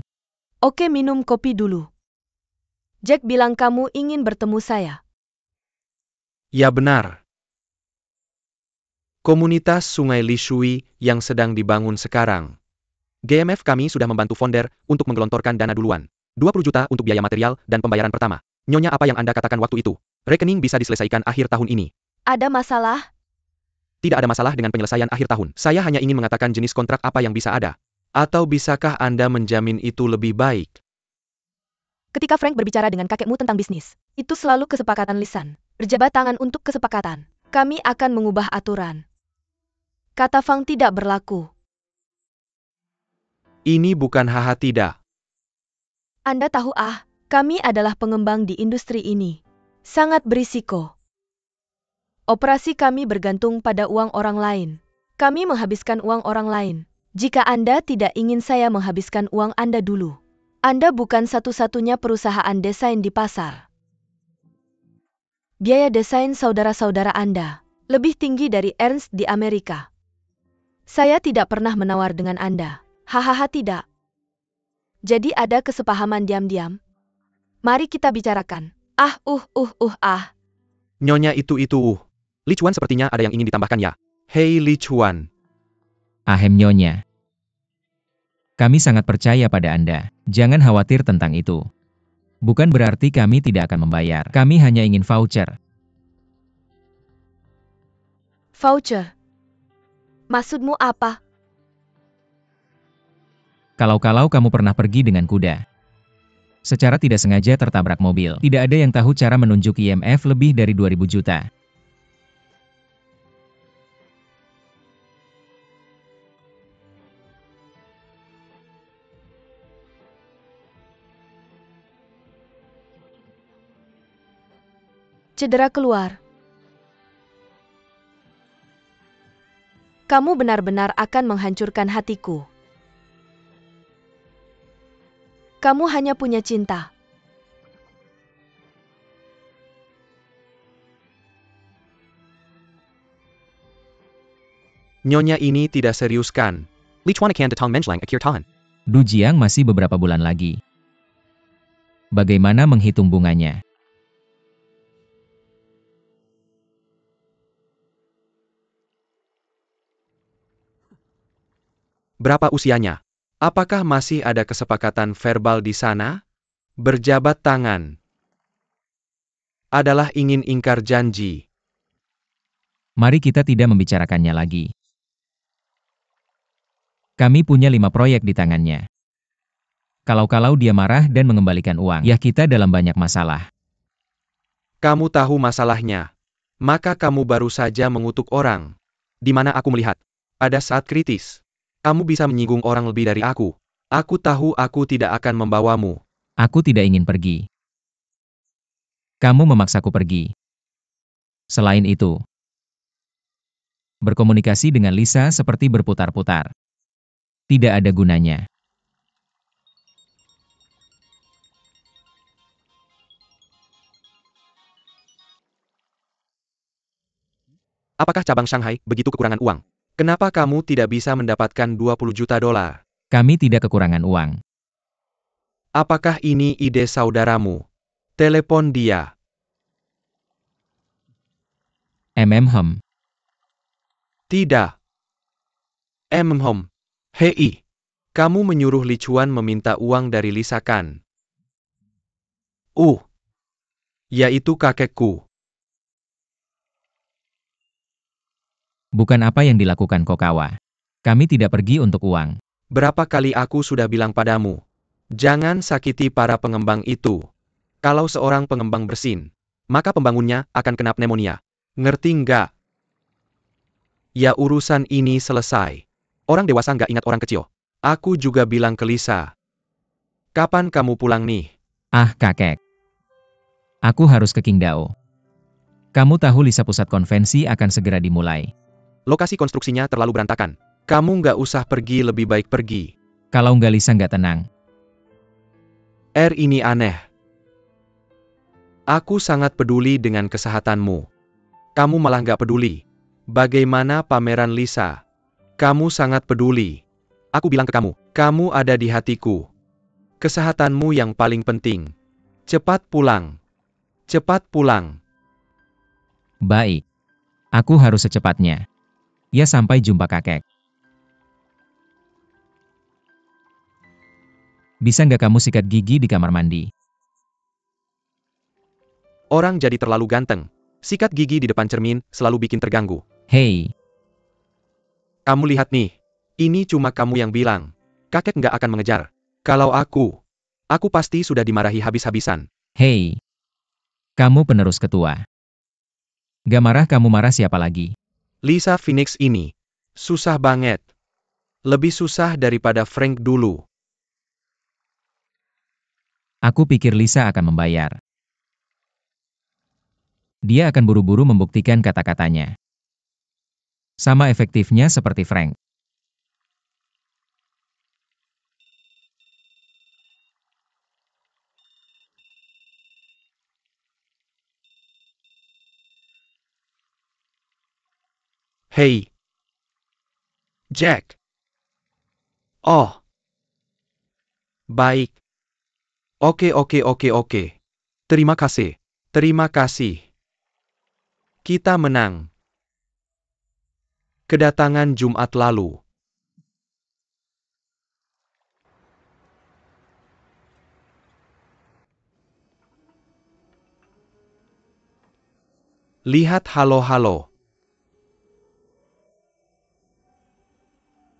Oke, minum kopi dulu. Jack bilang kamu ingin bertemu saya. Ya benar. Komunitas Sungai Lishui yang sedang dibangun sekarang. GMF kami sudah membantu founder untuk menggelontorkan dana duluan. 20 juta untuk biaya material dan pembayaran pertama. Nyonya, apa yang Anda katakan waktu itu? Rekening bisa diselesaikan akhir tahun ini. Ada masalah? Tidak ada masalah dengan penyelesaian akhir tahun. Saya hanya ingin mengatakan jenis kontrak apa yang bisa ada. Atau bisakah Anda menjamin itu lebih baik? Ketika Frank berbicara dengan kakekmu tentang bisnis, itu selalu kesepakatan lisan. Berjabat tangan untuk kesepakatan. Kami akan mengubah aturan. Kata Fang tidak berlaku. Ini bukan tidak. Anda tahu kami adalah pengembang di industri ini. Sangat berisiko. Operasi kami bergantung pada uang orang lain. Kami menghabiskan uang orang lain. Jika Anda tidak ingin saya menghabiskan uang Anda dulu. Anda bukan satu-satunya perusahaan desain di pasar. Biaya desain saudara-saudara Anda lebih tinggi dari Ernst di Amerika. Saya tidak pernah menawar dengan Anda. Hahaha, tidak. Jadi ada kesepahaman diam-diam. Mari kita bicarakan. Nyonya itu. Li Chuan sepertinya ada yang ingin ditambahkan ya. Hei Li Chuan. Ahem Nyonya. Kami sangat percaya pada Anda. Jangan khawatir tentang itu. Bukan berarti kami tidak akan membayar. Kami hanya ingin voucher. Voucher? Maksudmu apa? Kalau-kalau kamu pernah pergi dengan kuda. Secara tidak sengaja tertabrak mobil. Tidak ada yang tahu cara menunjuk IMF lebih dari 2.000 juta. Cedera keluar. Kamu benar-benar akan menghancurkan hatiku. Kamu hanya punya cinta. Nyonya ini tidak serius kan? Li Chuan akan datang menjelang akhir tahun. Du Jiang masih beberapa bulan lagi. Bagaimana menghitung bunganya? Berapa usianya? Apakah masih ada kesepakatan verbal di sana? Berjabat tangan. Adalah ingin ingkar janji. Mari kita tidak membicarakannya lagi. Kami punya 5 proyek di tangannya. Kalau-kalau dia marah dan mengembalikan uang, ya kita dalam banyak masalah. Kamu tahu masalahnya. Maka kamu baru saja mengutuk orang. Di mana aku melihat. Pada saat kritis. Kamu bisa menyinggung orang lebih dari aku. Aku tahu aku tidak akan membawamu. Aku tidak ingin pergi. Kamu memaksaku pergi. Selain itu, berkomunikasi dengan Lisa seperti berputar-putar. Tidak ada gunanya. Apakah cabang Shanghai begitu kekurangan uang? Kenapa kamu tidak bisa mendapatkan 20 juta dolar? Kami tidak kekurangan uang. Apakah ini ide saudaramu? Telepon dia. MMHM. Tidak. Hei. Kamu menyuruh Li Chuan meminta uang dari Lisa kan? Yaitu kakekku. Bukan apa yang dilakukan Kokawa. Kami tidak pergi untuk uang. Berapa kali aku sudah bilang padamu? Jangan sakiti para pengembang itu. Kalau seorang pengembang bersin, maka pembangunnya akan kena pneumonia. Ngerti nggak? Ya urusan ini selesai. Orang dewasa nggak ingat orang kecil. Aku juga bilang ke Lisa. Kapan kamu pulang nih? Ah, kakek. Aku harus ke Qingdao. Kamu tahu Lisa pusat konvensi akan segera dimulai. Lokasi konstruksinya terlalu berantakan. Kamu nggak usah pergi, lebih baik pergi. Kalau nggak Lisa nggak tenang. Ini aneh. Aku sangat peduli dengan kesehatanmu. Kamu malah nggak peduli. Bagaimana pameran Lisa? Kamu sangat peduli. Aku bilang ke kamu, kamu ada di hatiku. Kesehatanmu yang paling penting. Cepat pulang. Cepat pulang. Baik. Aku harus secepatnya. Ya sampai jumpa kakek. Bisa nggak kamu sikat gigi di kamar mandi? Orang jadi terlalu ganteng. Sikat gigi di depan cermin selalu bikin terganggu. Hei, Kamu lihat nih. Ini cuma kamu yang bilang. Kakek nggak akan mengejar. Kalau aku pasti sudah dimarahi habis-habisan. hei. Kamu penerus ketua. Gak marah kamu marah siapa lagi? Lisa Phoenix ini. Susah banget. Lebih susah daripada Frank dulu. Aku pikir Lisa akan membayar. Dia akan buru-buru membuktikan kata-katanya. Sama efektifnya seperti Frank. Hei. Jack. Oh. Baik. Oke. Terima kasih. Terima kasih. Kita menang. Kedatangan Jumat lalu. Lihat halo-halo.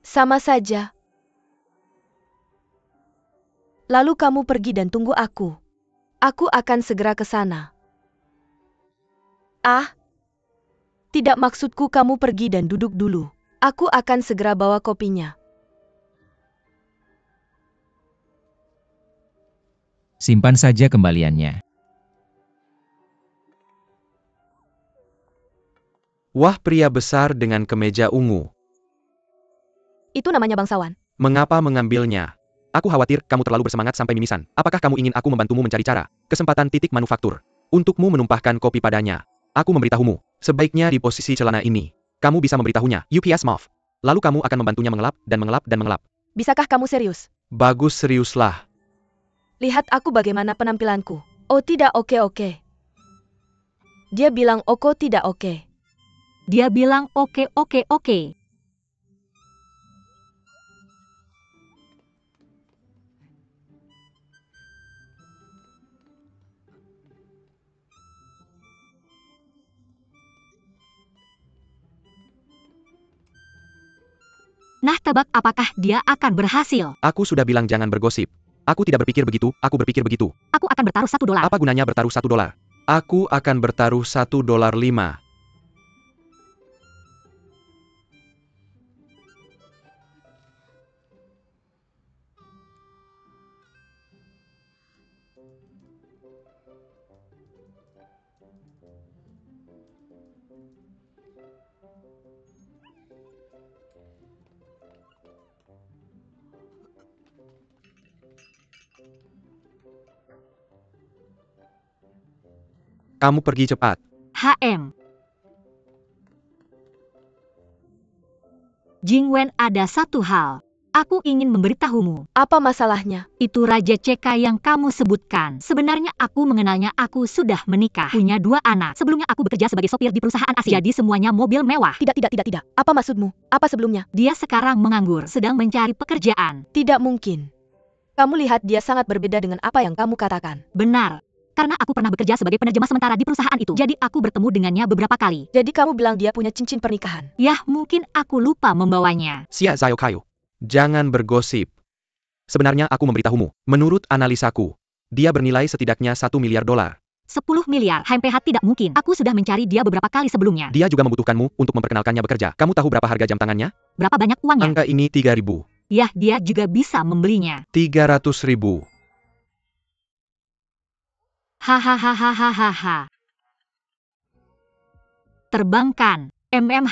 Sama saja. Lalu kamu pergi dan tunggu aku. Aku akan segera ke sana. Ah, tidak, maksudku kamu pergi dan duduk dulu. Aku akan segera bawa kopinya. Simpan saja kembaliannya. Wah, pria besar dengan kemeja ungu. Itu namanya bangsawan. Mengapa mengambilnya? Aku khawatir kamu terlalu bersemangat sampai mimisan. Apakah kamu ingin aku membantumu mencari cara? Kesempatan titik manufaktur. Untukmu menumpahkan kopi padanya. Aku memberitahumu. Sebaiknya di posisi celana ini. Kamu bisa memberitahunya. UPS Mouth. Lalu kamu akan membantunya mengelap, dan mengelap, dan mengelap. Bisakah kamu serius? Bagus, seriuslah. Lihat aku bagaimana penampilanku. Oh tidak, oke. Dia bilang Oko tidak oke. Dia bilang oke. Nah, tebak apakah dia akan berhasil? Aku sudah bilang jangan bergosip. Aku tidak berpikir begitu, aku berpikir begitu. Aku akan bertaruh $1. Apa gunanya bertaruh $1? Aku akan bertaruh $1.5. Kamu pergi cepat. HM. Jingwen, ada satu hal. Aku ingin memberitahumu. Apa masalahnya? Itu Raja CK yang kamu sebutkan. Sebenarnya aku mengenalnya, aku sudah menikah. Punya 2 anak. Sebelumnya aku bekerja sebagai sopir di perusahaan asing. Jadi semuanya mobil mewah. Tidak. Apa maksudmu? Apa sebelumnya? Dia sekarang menganggur, sedang mencari pekerjaan. Tidak mungkin. Kamu lihat dia sangat berbeda dengan apa yang kamu katakan. Benar. Karena aku pernah bekerja sebagai penerjemah sementara di perusahaan itu. Jadi aku bertemu dengannya beberapa kali. Jadi kamu bilang dia punya cincin pernikahan? Yah, mungkin aku lupa membawanya. Xia Zhaokayo. Jangan bergosip. Sebenarnya aku memberitahumu. Menurut analisaku, dia bernilai setidaknya 1 miliar dolar. 10 miliar. HMPH tidak mungkin. Aku sudah mencari dia beberapa kali sebelumnya. Dia juga membutuhkanmu untuk memperkenalkannya bekerja. Kamu tahu berapa harga jam tangannya? Berapa banyak uangnya? Angka ini 3.000. Yah, dia juga bisa membelinya. 300.000. Hahaha. Terbangkan. MM.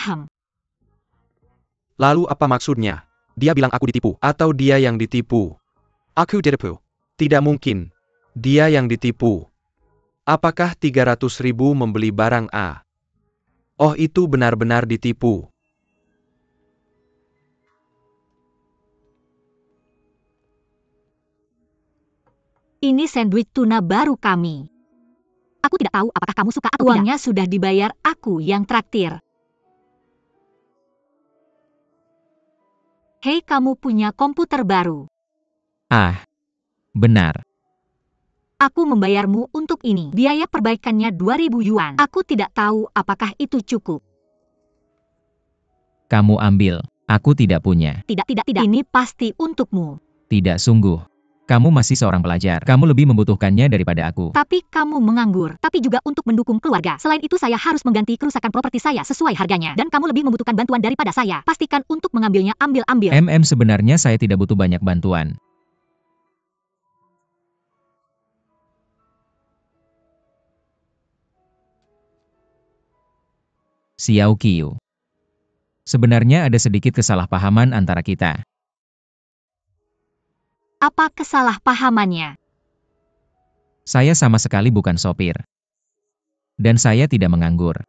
Lalu apa maksudnya? Dia bilang aku ditipu. Atau dia yang ditipu? Aku ditipu. Tidak mungkin. Dia yang ditipu. Apakah 300.000 membeli barang A? Oh, itu benar-benar ditipu. Ini sandwich tuna baru kami. Aku tidak tahu apakah kamu suka atau tidak. Uangnya sudah dibayar, aku yang traktir. Hei, kamu punya komputer baru. Ah, benar. Aku membayarmu untuk ini. Biaya perbaikannya 2.000 yuan. Aku tidak tahu apakah itu cukup. Kamu ambil. Aku tidak punya. Tidak. Ini pasti untukmu. Tidak sungguh. Kamu masih seorang pelajar. Kamu lebih membutuhkannya daripada aku. Tapi kamu menganggur. Tapi juga untuk mendukung keluarga. Selain itu saya harus mengganti kerusakan properti saya sesuai harganya. Dan kamu lebih membutuhkan bantuan daripada saya. Pastikan untuk mengambilnya, ambil. Sebenarnya saya tidak butuh banyak bantuan. Xiao Qiu. Sebenarnya ada sedikit kesalahpahaman antara kita. Apa kesalahpahamannya? Saya sama sekali bukan sopir. Dan saya tidak menganggur.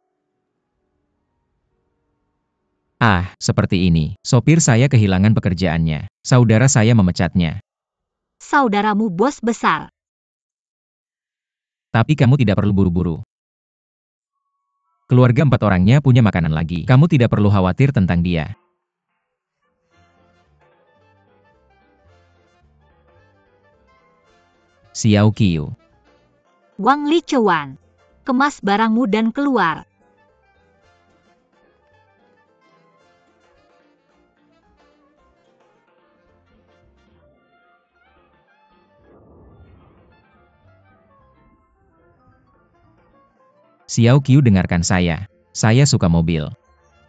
Ah, seperti ini. Sopir saya kehilangan pekerjaannya. Saudara saya memecatnya. Saudaramu bos besar. Tapi kamu tidak perlu buru-buru. Keluarga 4 orangnya punya makanan lagi. Kamu tidak perlu khawatir tentang dia. Xiao Qiu. Wang Licuan. Kemas barangmu dan keluar. Xiao Qiu, dengarkan saya. Saya suka mobil.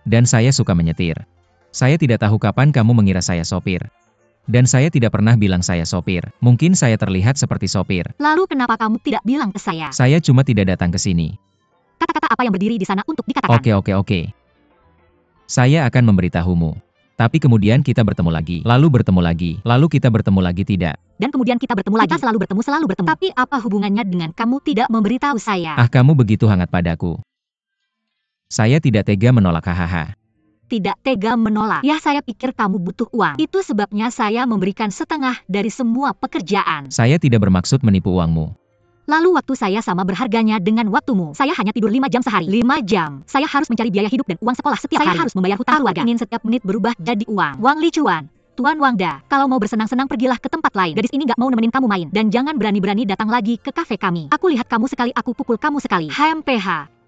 Dan saya suka menyetir. Saya tidak tahu kapan kamu mengira saya sopir. Dan saya tidak pernah bilang saya sopir. Mungkin saya terlihat seperti sopir. Lalu kenapa kamu tidak bilang ke saya? Saya cuma tidak datang ke sini. Kata-kata apa yang berdiri di sana untuk dikatakan? Oke. Saya akan memberitahumu. Tapi kemudian kita bertemu lagi. Lalu bertemu lagi. Lalu kita bertemu lagi, tidak. Dan kemudian kita bertemu lagi. Kita selalu bertemu. Tapi apa hubungannya dengan kamu tidak memberitahu saya? Ah, kamu begitu hangat padaku. Saya tidak tega menolak, hahaha. Tidak tega menolak. Ya, saya pikir kamu butuh uang. Itu sebabnya saya memberikan setengah dari semua pekerjaan. Saya tidak bermaksud menipu uangmu. Lalu waktu saya sama berharganya dengan waktumu. Saya hanya tidur 5 jam sehari. 5 jam. Saya harus mencari biaya hidup dan uang sekolah setiap hari. Saya harus membayar hutang keluarga. Ingin setiap menit berubah jadi uang. Wang Licuan. Tuan Wangda, kalau mau bersenang-senang pergilah ke tempat lain. Gadis ini gak mau nemenin kamu main. Dan jangan berani-berani datang lagi ke kafe kami. Aku lihat kamu sekali, aku pukul kamu sekali. HMPH.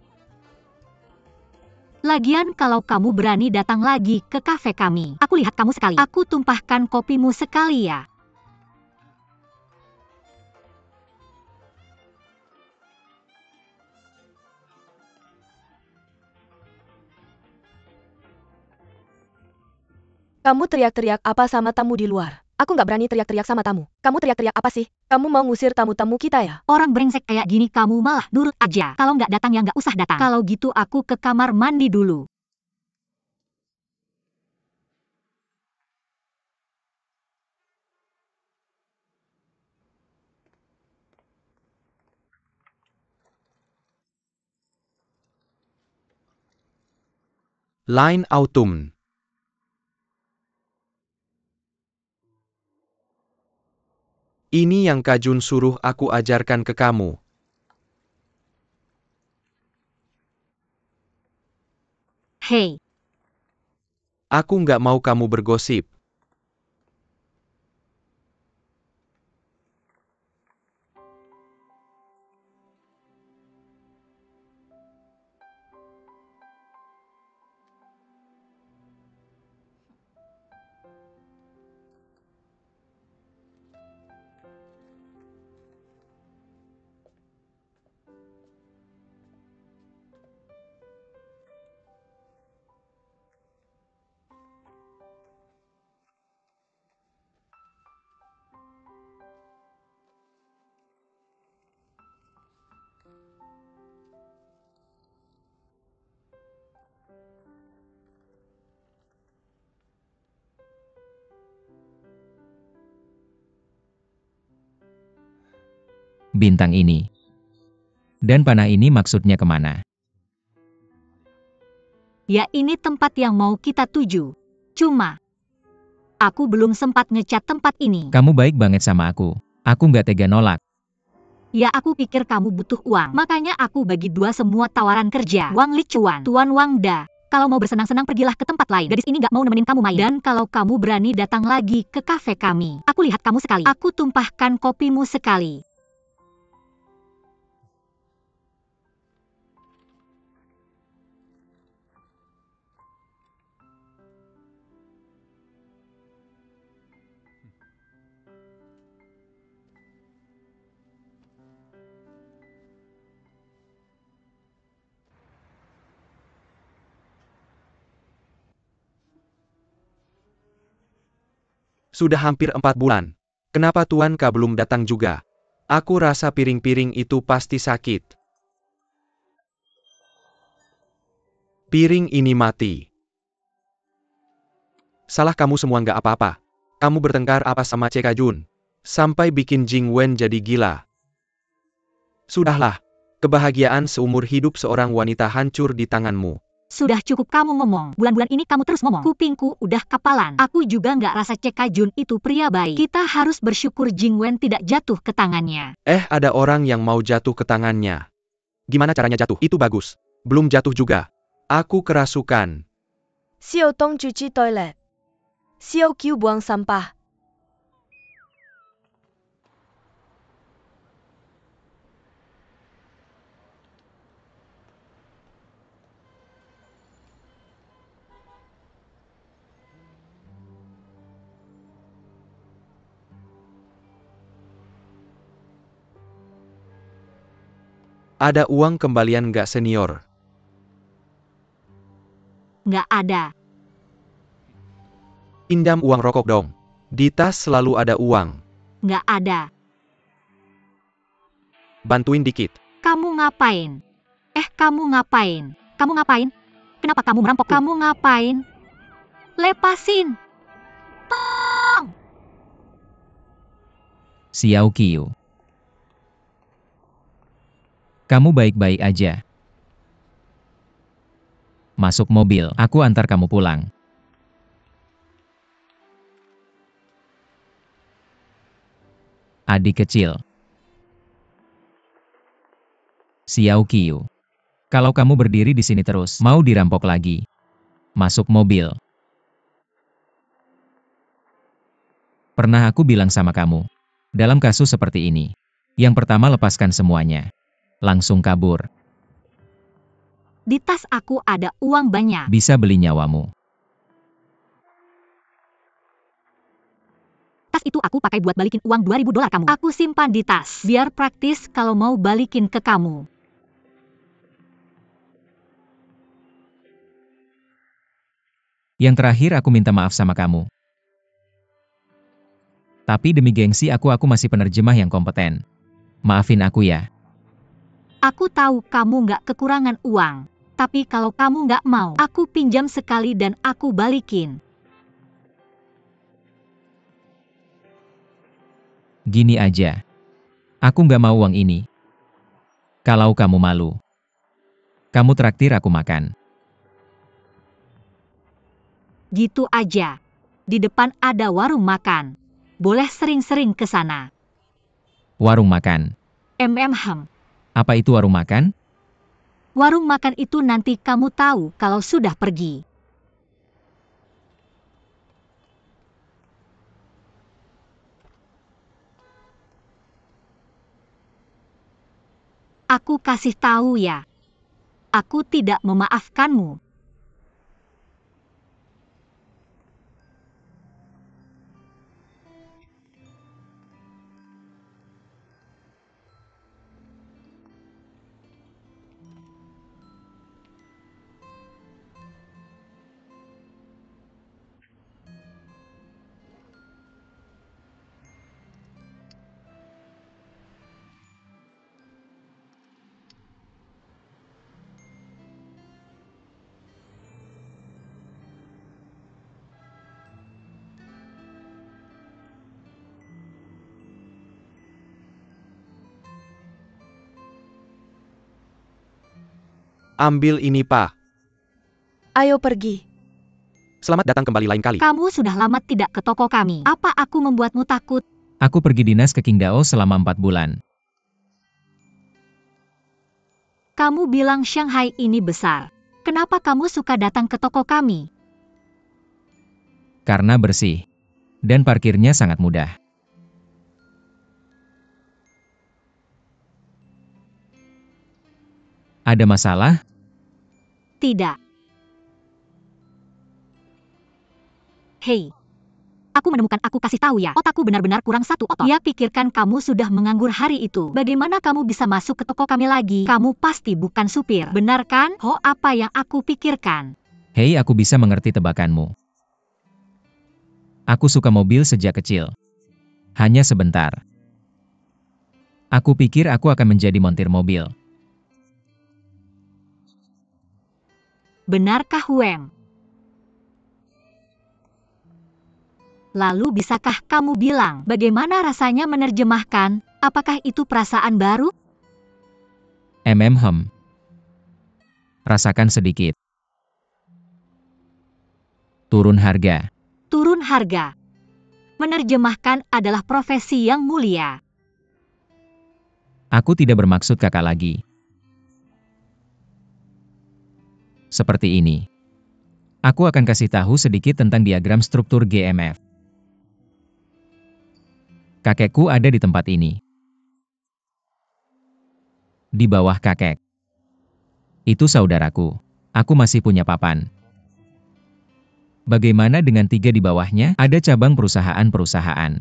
Lagian kalau kamu berani datang lagi ke kafe kami, aku lihat kamu sekali. Aku tumpahkan kopimu sekali ya. Kamu teriak-teriak apa sama tamu di luar? Aku nggak berani teriak-teriak sama tamu. Kamu teriak-teriak apa sih? Kamu mau ngusir tamu-tamu kita ya? Orang brengsek kayak gini kamu malah nurut aja. Kalau nggak datang ya nggak usah datang. Kalau gitu aku ke kamar mandi dulu. Line Autumn. Ini yang Kak Jun suruh aku ajarkan ke kamu. Hei, Aku nggak mau kamu bergosip. Bintang ini. Dan panah ini maksudnya kemana? ya ini tempat yang mau kita tuju. Cuma, aku belum sempat ngecat tempat ini. Kamu baik banget sama aku. Aku nggak tega nolak. Ya aku pikir kamu butuh uang. Makanya aku bagi dua semua tawaran kerja. Wang Li Chuan, Tuan Wang Da. Kalau mau bersenang-senang pergilah ke tempat lain. Gadis ini nggak mau nemenin kamu main. Dan kalau kamu berani datang lagi ke kafe kami. Aku lihat kamu sekali. Aku tumpahkan kopimu sekali. Sudah hampir 4 bulan. Kenapa Tuan Ka belum datang juga? Aku rasa piring-piring itu pasti sakit. Piring ini mati. Salah kamu semua nggak apa-apa. Kamu bertengkar apa sama Ceka Jun? Sampai bikin Jing Wen jadi gila. Sudahlah. Kebahagiaan seumur hidup seorang wanita hancur di tanganmu. Sudah cukup kamu ngomong. Bulan-bulan ini kamu terus ngomong. Kupingku udah kapalan. Aku juga nggak rasa Ceka Jun itu pria baik. Kita harus bersyukur Jing Wen tidak jatuh ke tangannya. Ada orang yang mau jatuh ke tangannya. Gimana caranya jatuh? Itu bagus. Belum jatuh juga. Aku kerasukan. Xiao Tong cuci toilet. Xiao Qiu buang sampah. Ada uang kembalian nggak senior? Nggak ada. Pinjam uang rokok dong. Di tas selalu ada uang. Nggak ada. Bantuin dikit. Kamu ngapain? Kamu ngapain? Kamu ngapain? Kenapa kamu merampok? Kamu ngapain? Lepasin! Xiao Qiu. Kamu baik-baik aja. Masuk mobil, aku antar kamu pulang. Adik kecil. Xiao Qiu. Kalau kamu berdiri di sini terus, mau dirampok lagi. Masuk mobil. Pernah aku bilang sama kamu, dalam kasus seperti ini, yang pertama lepaskan semuanya. Langsung kabur. Di tas aku ada uang banyak. Bisa beli nyawamu. Tas itu aku pakai buat balikin uang 2.000 dolar kamu. Aku simpan di tas. Biar praktis kalau mau balikin ke kamu. Yang terakhir aku minta maaf sama kamu. Tapi demi gengsi aku masih penerjemah yang kompeten. Maafin aku ya. Aku tahu kamu nggak kekurangan uang. Tapi kalau kamu nggak mau, aku pinjam sekali dan aku balikin. Gini aja. Aku nggak mau uang ini. Kalau kamu malu, kamu traktir aku makan. Gitu aja. Di depan ada warung makan. Boleh sering-sering ke sana. Warung makan. Hem. Apa itu warung makan? Warung makan itu nanti kamu tahu kalau sudah pergi. Aku kasih tahu ya. Aku tidak memaafkanmu. Ambil ini, Pak. Ayo pergi. Selamat datang kembali lain kali. Kamu sudah lama tidak ke toko kami. Apa aku membuatmu takut? Aku pergi dinas ke Qingdao selama 4 bulan. Kamu bilang Shanghai ini besar. Kenapa kamu suka datang ke toko kami? Karena bersih. Dan parkirnya sangat mudah. Ada masalah? Tidak. Hei. Aku menemukan, aku kasih tahu ya. Otakku benar-benar kurang satu otot. Dia pikirkan kamu sudah menganggur hari itu. Bagaimana kamu bisa masuk ke toko kami lagi? Kamu pasti bukan supir. Benar kan? Oh, apa yang aku pikirkan? Hei, aku bisa mengerti tebakanmu. Aku suka mobil sejak kecil. Hanya sebentar. Aku pikir aku akan menjadi montir mobil. Benarkah, Wem? Lalu bisakah kamu bilang bagaimana rasanya menerjemahkan? Apakah itu perasaan baru? Rasakan sedikit. Turun harga. Turun harga. Menerjemahkan adalah profesi yang mulia. Aku tidak bermaksud kakak lagi. Seperti ini. Aku akan kasih tahu sedikit tentang diagram struktur GMF. Kakekku ada di tempat ini. Di bawah kakek. Itu saudaraku. Aku masih punya papan. Bagaimana dengan 3 di bawahnya? Ada cabang perusahaan-perusahaan.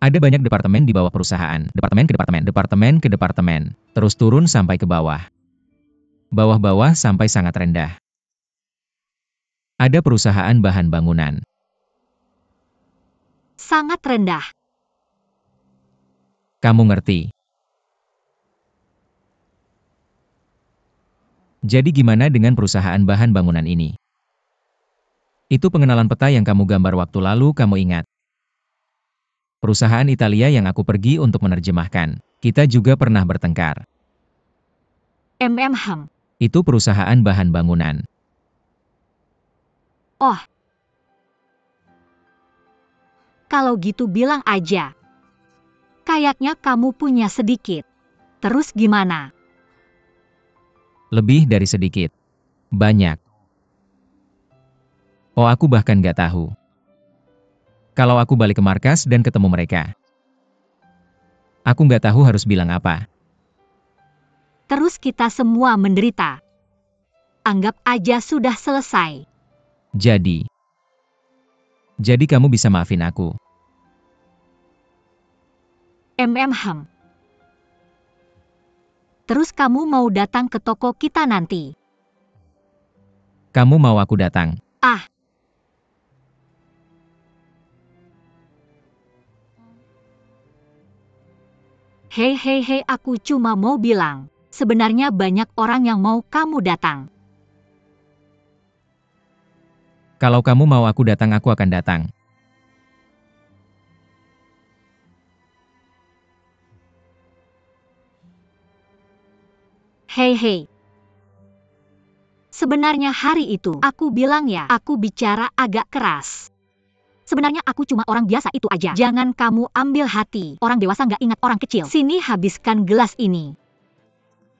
Ada banyak departemen di bawah perusahaan. Departemen ke departemen, departemen ke departemen. Terus turun sampai ke bawah. Bawah-bawah sampai sangat rendah. Ada perusahaan bahan bangunan. Sangat rendah. Kamu ngerti? Jadi gimana dengan perusahaan bahan bangunan ini? Itu pengenalan peta yang kamu gambar waktu lalu, kamu ingat? Perusahaan Italia yang aku pergi untuk menerjemahkan. Kita juga pernah bertengkar. Itu perusahaan bahan bangunan. Oh. Kalau gitu bilang aja. Kayaknya kamu punya sedikit. Terus gimana? Lebih dari sedikit. Banyak. Oh, aku bahkan gak tahu. Kalau aku balik ke markas dan ketemu mereka. Aku gak tahu harus bilang apa. Terus kita semua menderita. Anggap aja sudah selesai. Jadi kamu bisa maafin aku. Terus kamu mau datang ke toko kita nanti? Kamu mau aku datang? Ah. Hei hei hei, aku cuma mau bilang, sebenarnya banyak orang yang mau kamu datang. Kalau kamu mau aku datang, aku akan datang. Hei hei. Sebenarnya hari itu, aku bilang ya, aku bicara agak keras. Sebenarnya aku cuma orang biasa itu aja. Jangan kamu ambil hati. Orang dewasa nggak ingat orang kecil. Sini habiskan gelas ini.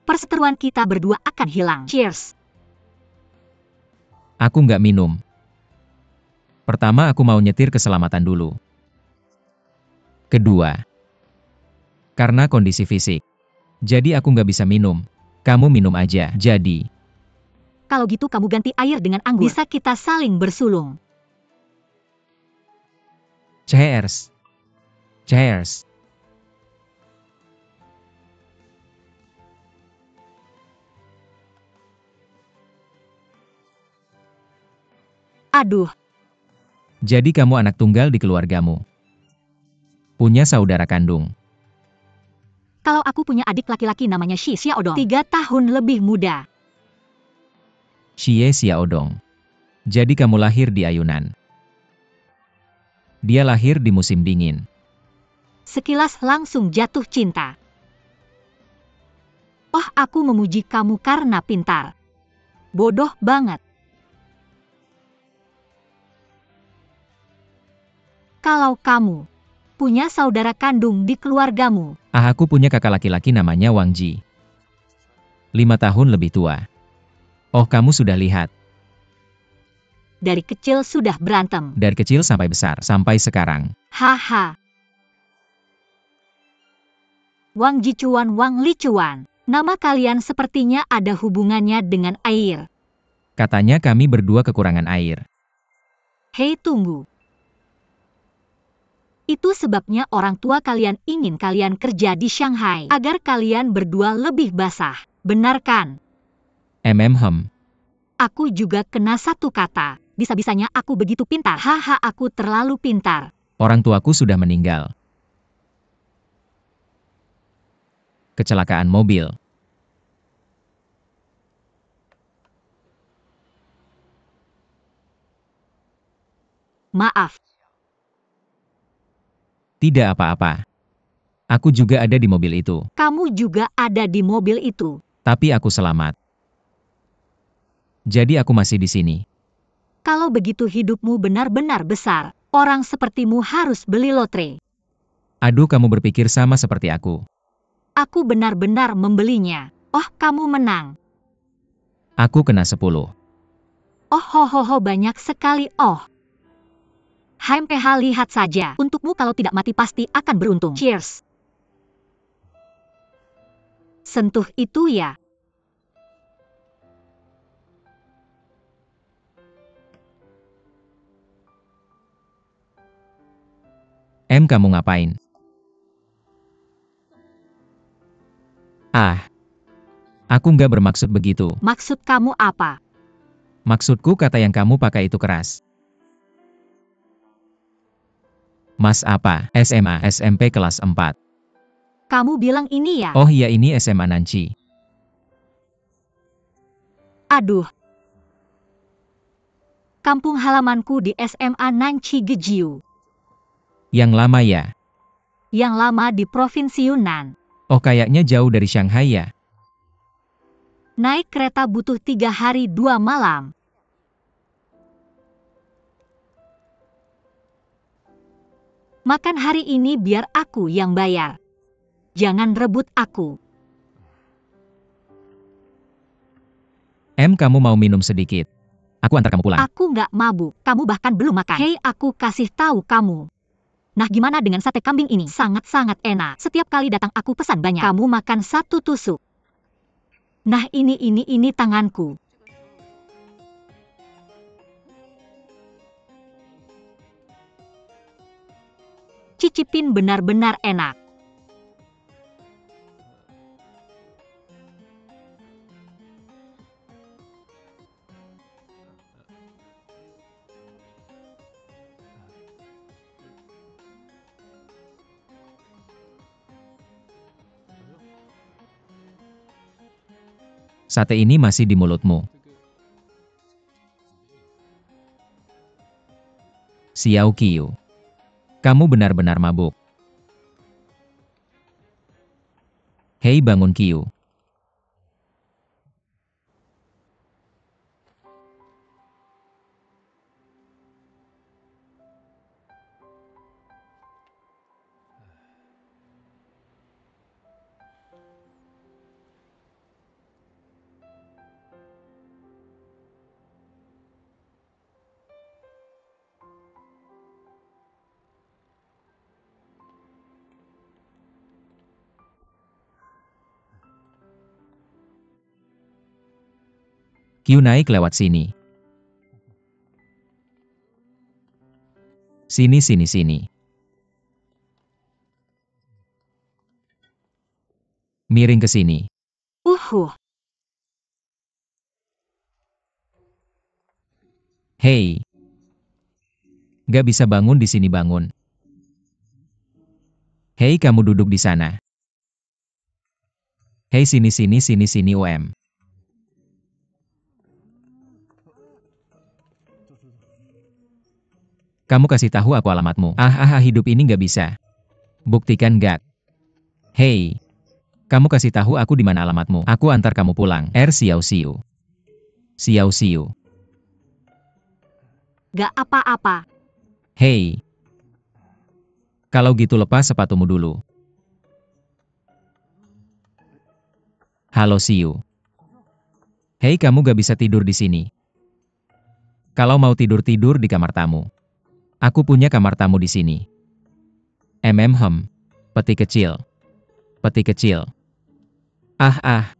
Perseteruan kita berdua akan hilang. Cheers. Aku nggak minum. Pertama, aku mau nyetir keselamatan dulu. Kedua, karena kondisi fisik. Jadi aku nggak bisa minum. Kamu minum aja. Jadi, Kalau gitu kamu ganti air dengan anggur. Bisa kita saling bersulung. cheers. Cheers. Aduh, Jadi kamu anak tunggal di keluargamu. Punya saudara kandung. kalau aku punya adik laki-laki namanya Shi Xiaodong. 3 tahun lebih muda. Xie Xiaodong. Jadi kamu lahir di ayunan. Dia lahir di musim dingin. Sekilas langsung jatuh cinta. Oh, aku memuji kamu karena pintar. Bodoh banget. Kalau kamu punya saudara kandung di keluargamu, Aku punya kakak laki-laki namanya Wang Ji. 5 tahun lebih tua. Oh, kamu sudah lihat. dari kecil sudah berantem. Dari kecil sampai besar, sampai sekarang. Haha. Wang Jichuan, Wang Lichuan. Nama kalian sepertinya ada hubungannya dengan air. Katanya kami berdua kekurangan air. Hei, tunggu. Itu sebabnya orang tua kalian ingin kalian kerja di Shanghai, agar kalian berdua lebih basah. Benar kan? Hem. Aku juga kena satu kata. Bisa-bisanya aku begitu pintar. Haha, aku terlalu pintar. Orang tuaku sudah meninggal. Kecelakaan mobil. Maaf. Tidak apa-apa. Aku juga ada di mobil itu. Kamu juga ada di mobil itu. Tapi aku selamat. Jadi aku masih di sini. Kalau begitu hidupmu benar-benar besar. Orang sepertimu harus beli lotre. Aduh, kamu berpikir sama seperti aku. Aku benar-benar membelinya. Oh, kamu menang. Aku kena 10. Oh, ho, banyak sekali. Oh. HMPH, lihat saja. Untukmu kalau tidak mati pasti akan beruntung. Cheers. Sentuh itu ya. Kamu ngapain? Aku nggak bermaksud begitu. Maksud kamu apa? Maksudku kata yang kamu pakai itu keras. Mas apa? SMA, SMP kelas 4. Kamu bilang ini ya? Oh iya, ini SMA Nanci. Aduh. Kampung halamanku di SMA Nanci Gejiu. Yang lama ya? Yang lama di Provinsi Yunnan. Oh, kayaknya jauh dari Shanghai ya? Naik kereta butuh 3 hari 2 malam. Makan hari ini biar aku yang bayar. Jangan rebut aku. Kamu mau minum sedikit? Aku antar kamu pulang. Aku nggak mabuk. Kamu bahkan belum makan. Hei, aku kasih tahu kamu. Nah, gimana dengan sate kambing ini? Sangat-sangat enak. Setiap kali datang aku pesan banyak. Kamu makan 1 tusuk. Nah, ini tanganku. Cicipin, benar-benar enak. Sate ini masih di mulutmu. Xiao Qiu. Kamu benar-benar mabuk. Hei, bangun Qiu. Qiu naik lewat sini. Sini, sini, sini. Miring ke sini. Hei. Gak bisa bangun di sini, bangun. Hei, kamu duduk di sana. Hei, sini, sini, sini, sini, UM. Kamu kasih tahu aku alamatmu. Hidup ini gak bisa. Buktikan gak. Hei. Kamu kasih tahu aku di mana alamatmu. Aku antar kamu pulang. Xiao Xiu. Xiao Xiu. Gak apa-apa. Hei. Kalau gitu lepas sepatumu dulu. Halo Xiu. Hei, kamu gak bisa tidur di sini. Kalau mau tidur-tidur di kamar tamu. Aku punya kamar tamu di sini. Peti kecil. Peti kecil. Ah.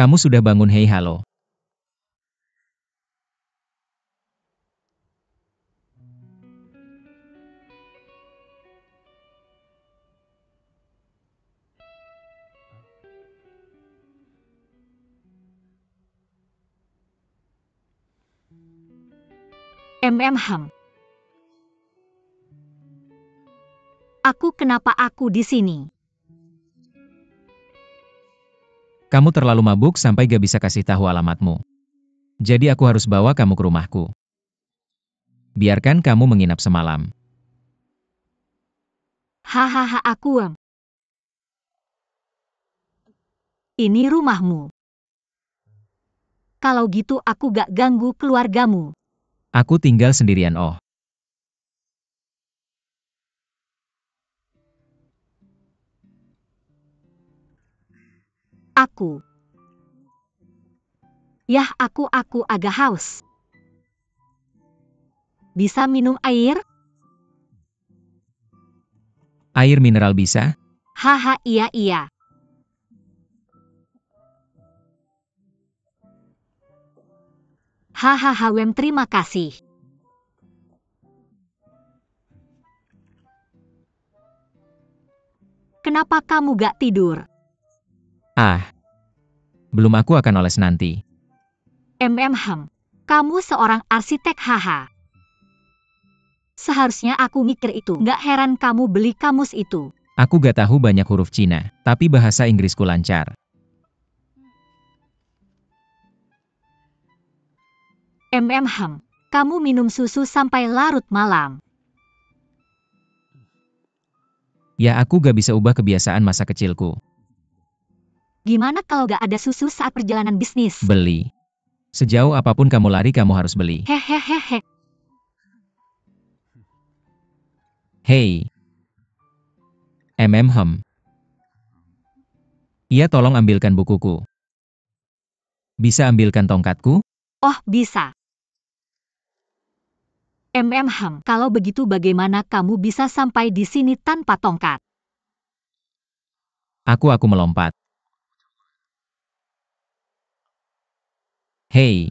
Kamu sudah bangun? Hei, halo. Ham. Kenapa aku di sini? Kamu terlalu mabuk sampai gak bisa kasih tahu alamatmu. Jadi aku harus bawa kamu ke rumahku. Biarkan kamu menginap semalam. Hahaha, ini rumahmu. Kalau gitu aku gak ganggu keluargamu. Aku tinggal sendirian. Oh. Aku agak haus. Bisa minum air? Air mineral bisa? Haha, iya. Hahaha, terima kasih. Kenapa kamu gak tidur? Belum, aku akan oles nanti. Ham, kamu seorang arsitek, haha. Seharusnya aku mikir itu. Gak heran kamu beli kamus itu. Aku gak tahu banyak huruf Cina, tapi bahasa Inggrisku lancar. Ham, kamu minum susu sampai larut malam. Ya, aku gak bisa ubah kebiasaan masa kecilku. Gimana kalau gak ada susu saat perjalanan bisnis? Beli. Sejauh apapun kamu lari, kamu harus beli. Hehehehe. Hei. Ham. Iya, tolong ambilkan bukuku. Bisa ambilkan tongkatku? Oh, bisa. Ham, kalau begitu bagaimana kamu bisa sampai di sini tanpa tongkat? Aku melompat. Hei.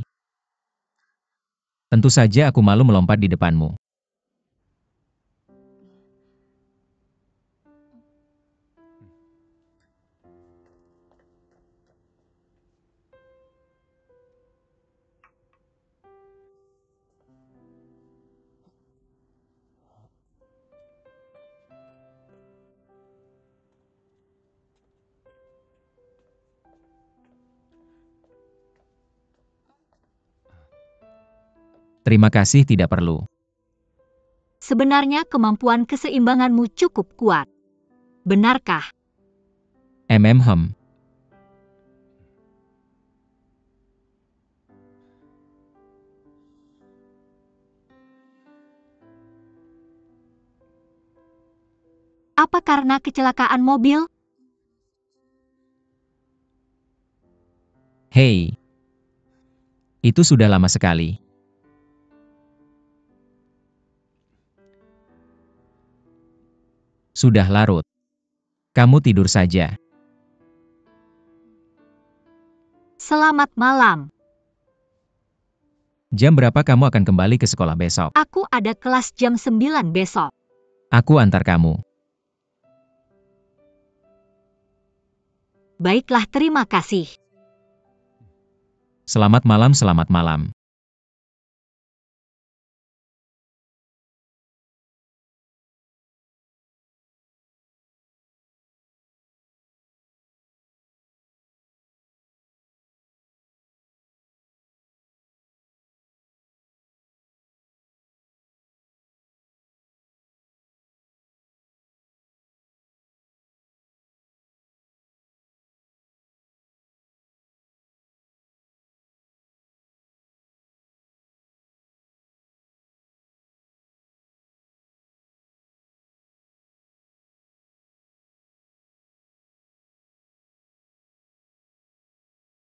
Tentu saja aku malu melompat di depanmu. Terima kasih, tidak perlu. Sebenarnya kemampuan keseimbanganmu cukup kuat. Benarkah? Ham. Apa karena kecelakaan mobil? Hei. Itu sudah lama sekali. Sudah larut. Kamu tidur saja. Selamat malam. Jam berapa kamu akan kembali ke sekolah besok? Aku ada kelas jam 9 besok. Aku antar kamu. Baiklah, terima kasih. Selamat malam, selamat malam.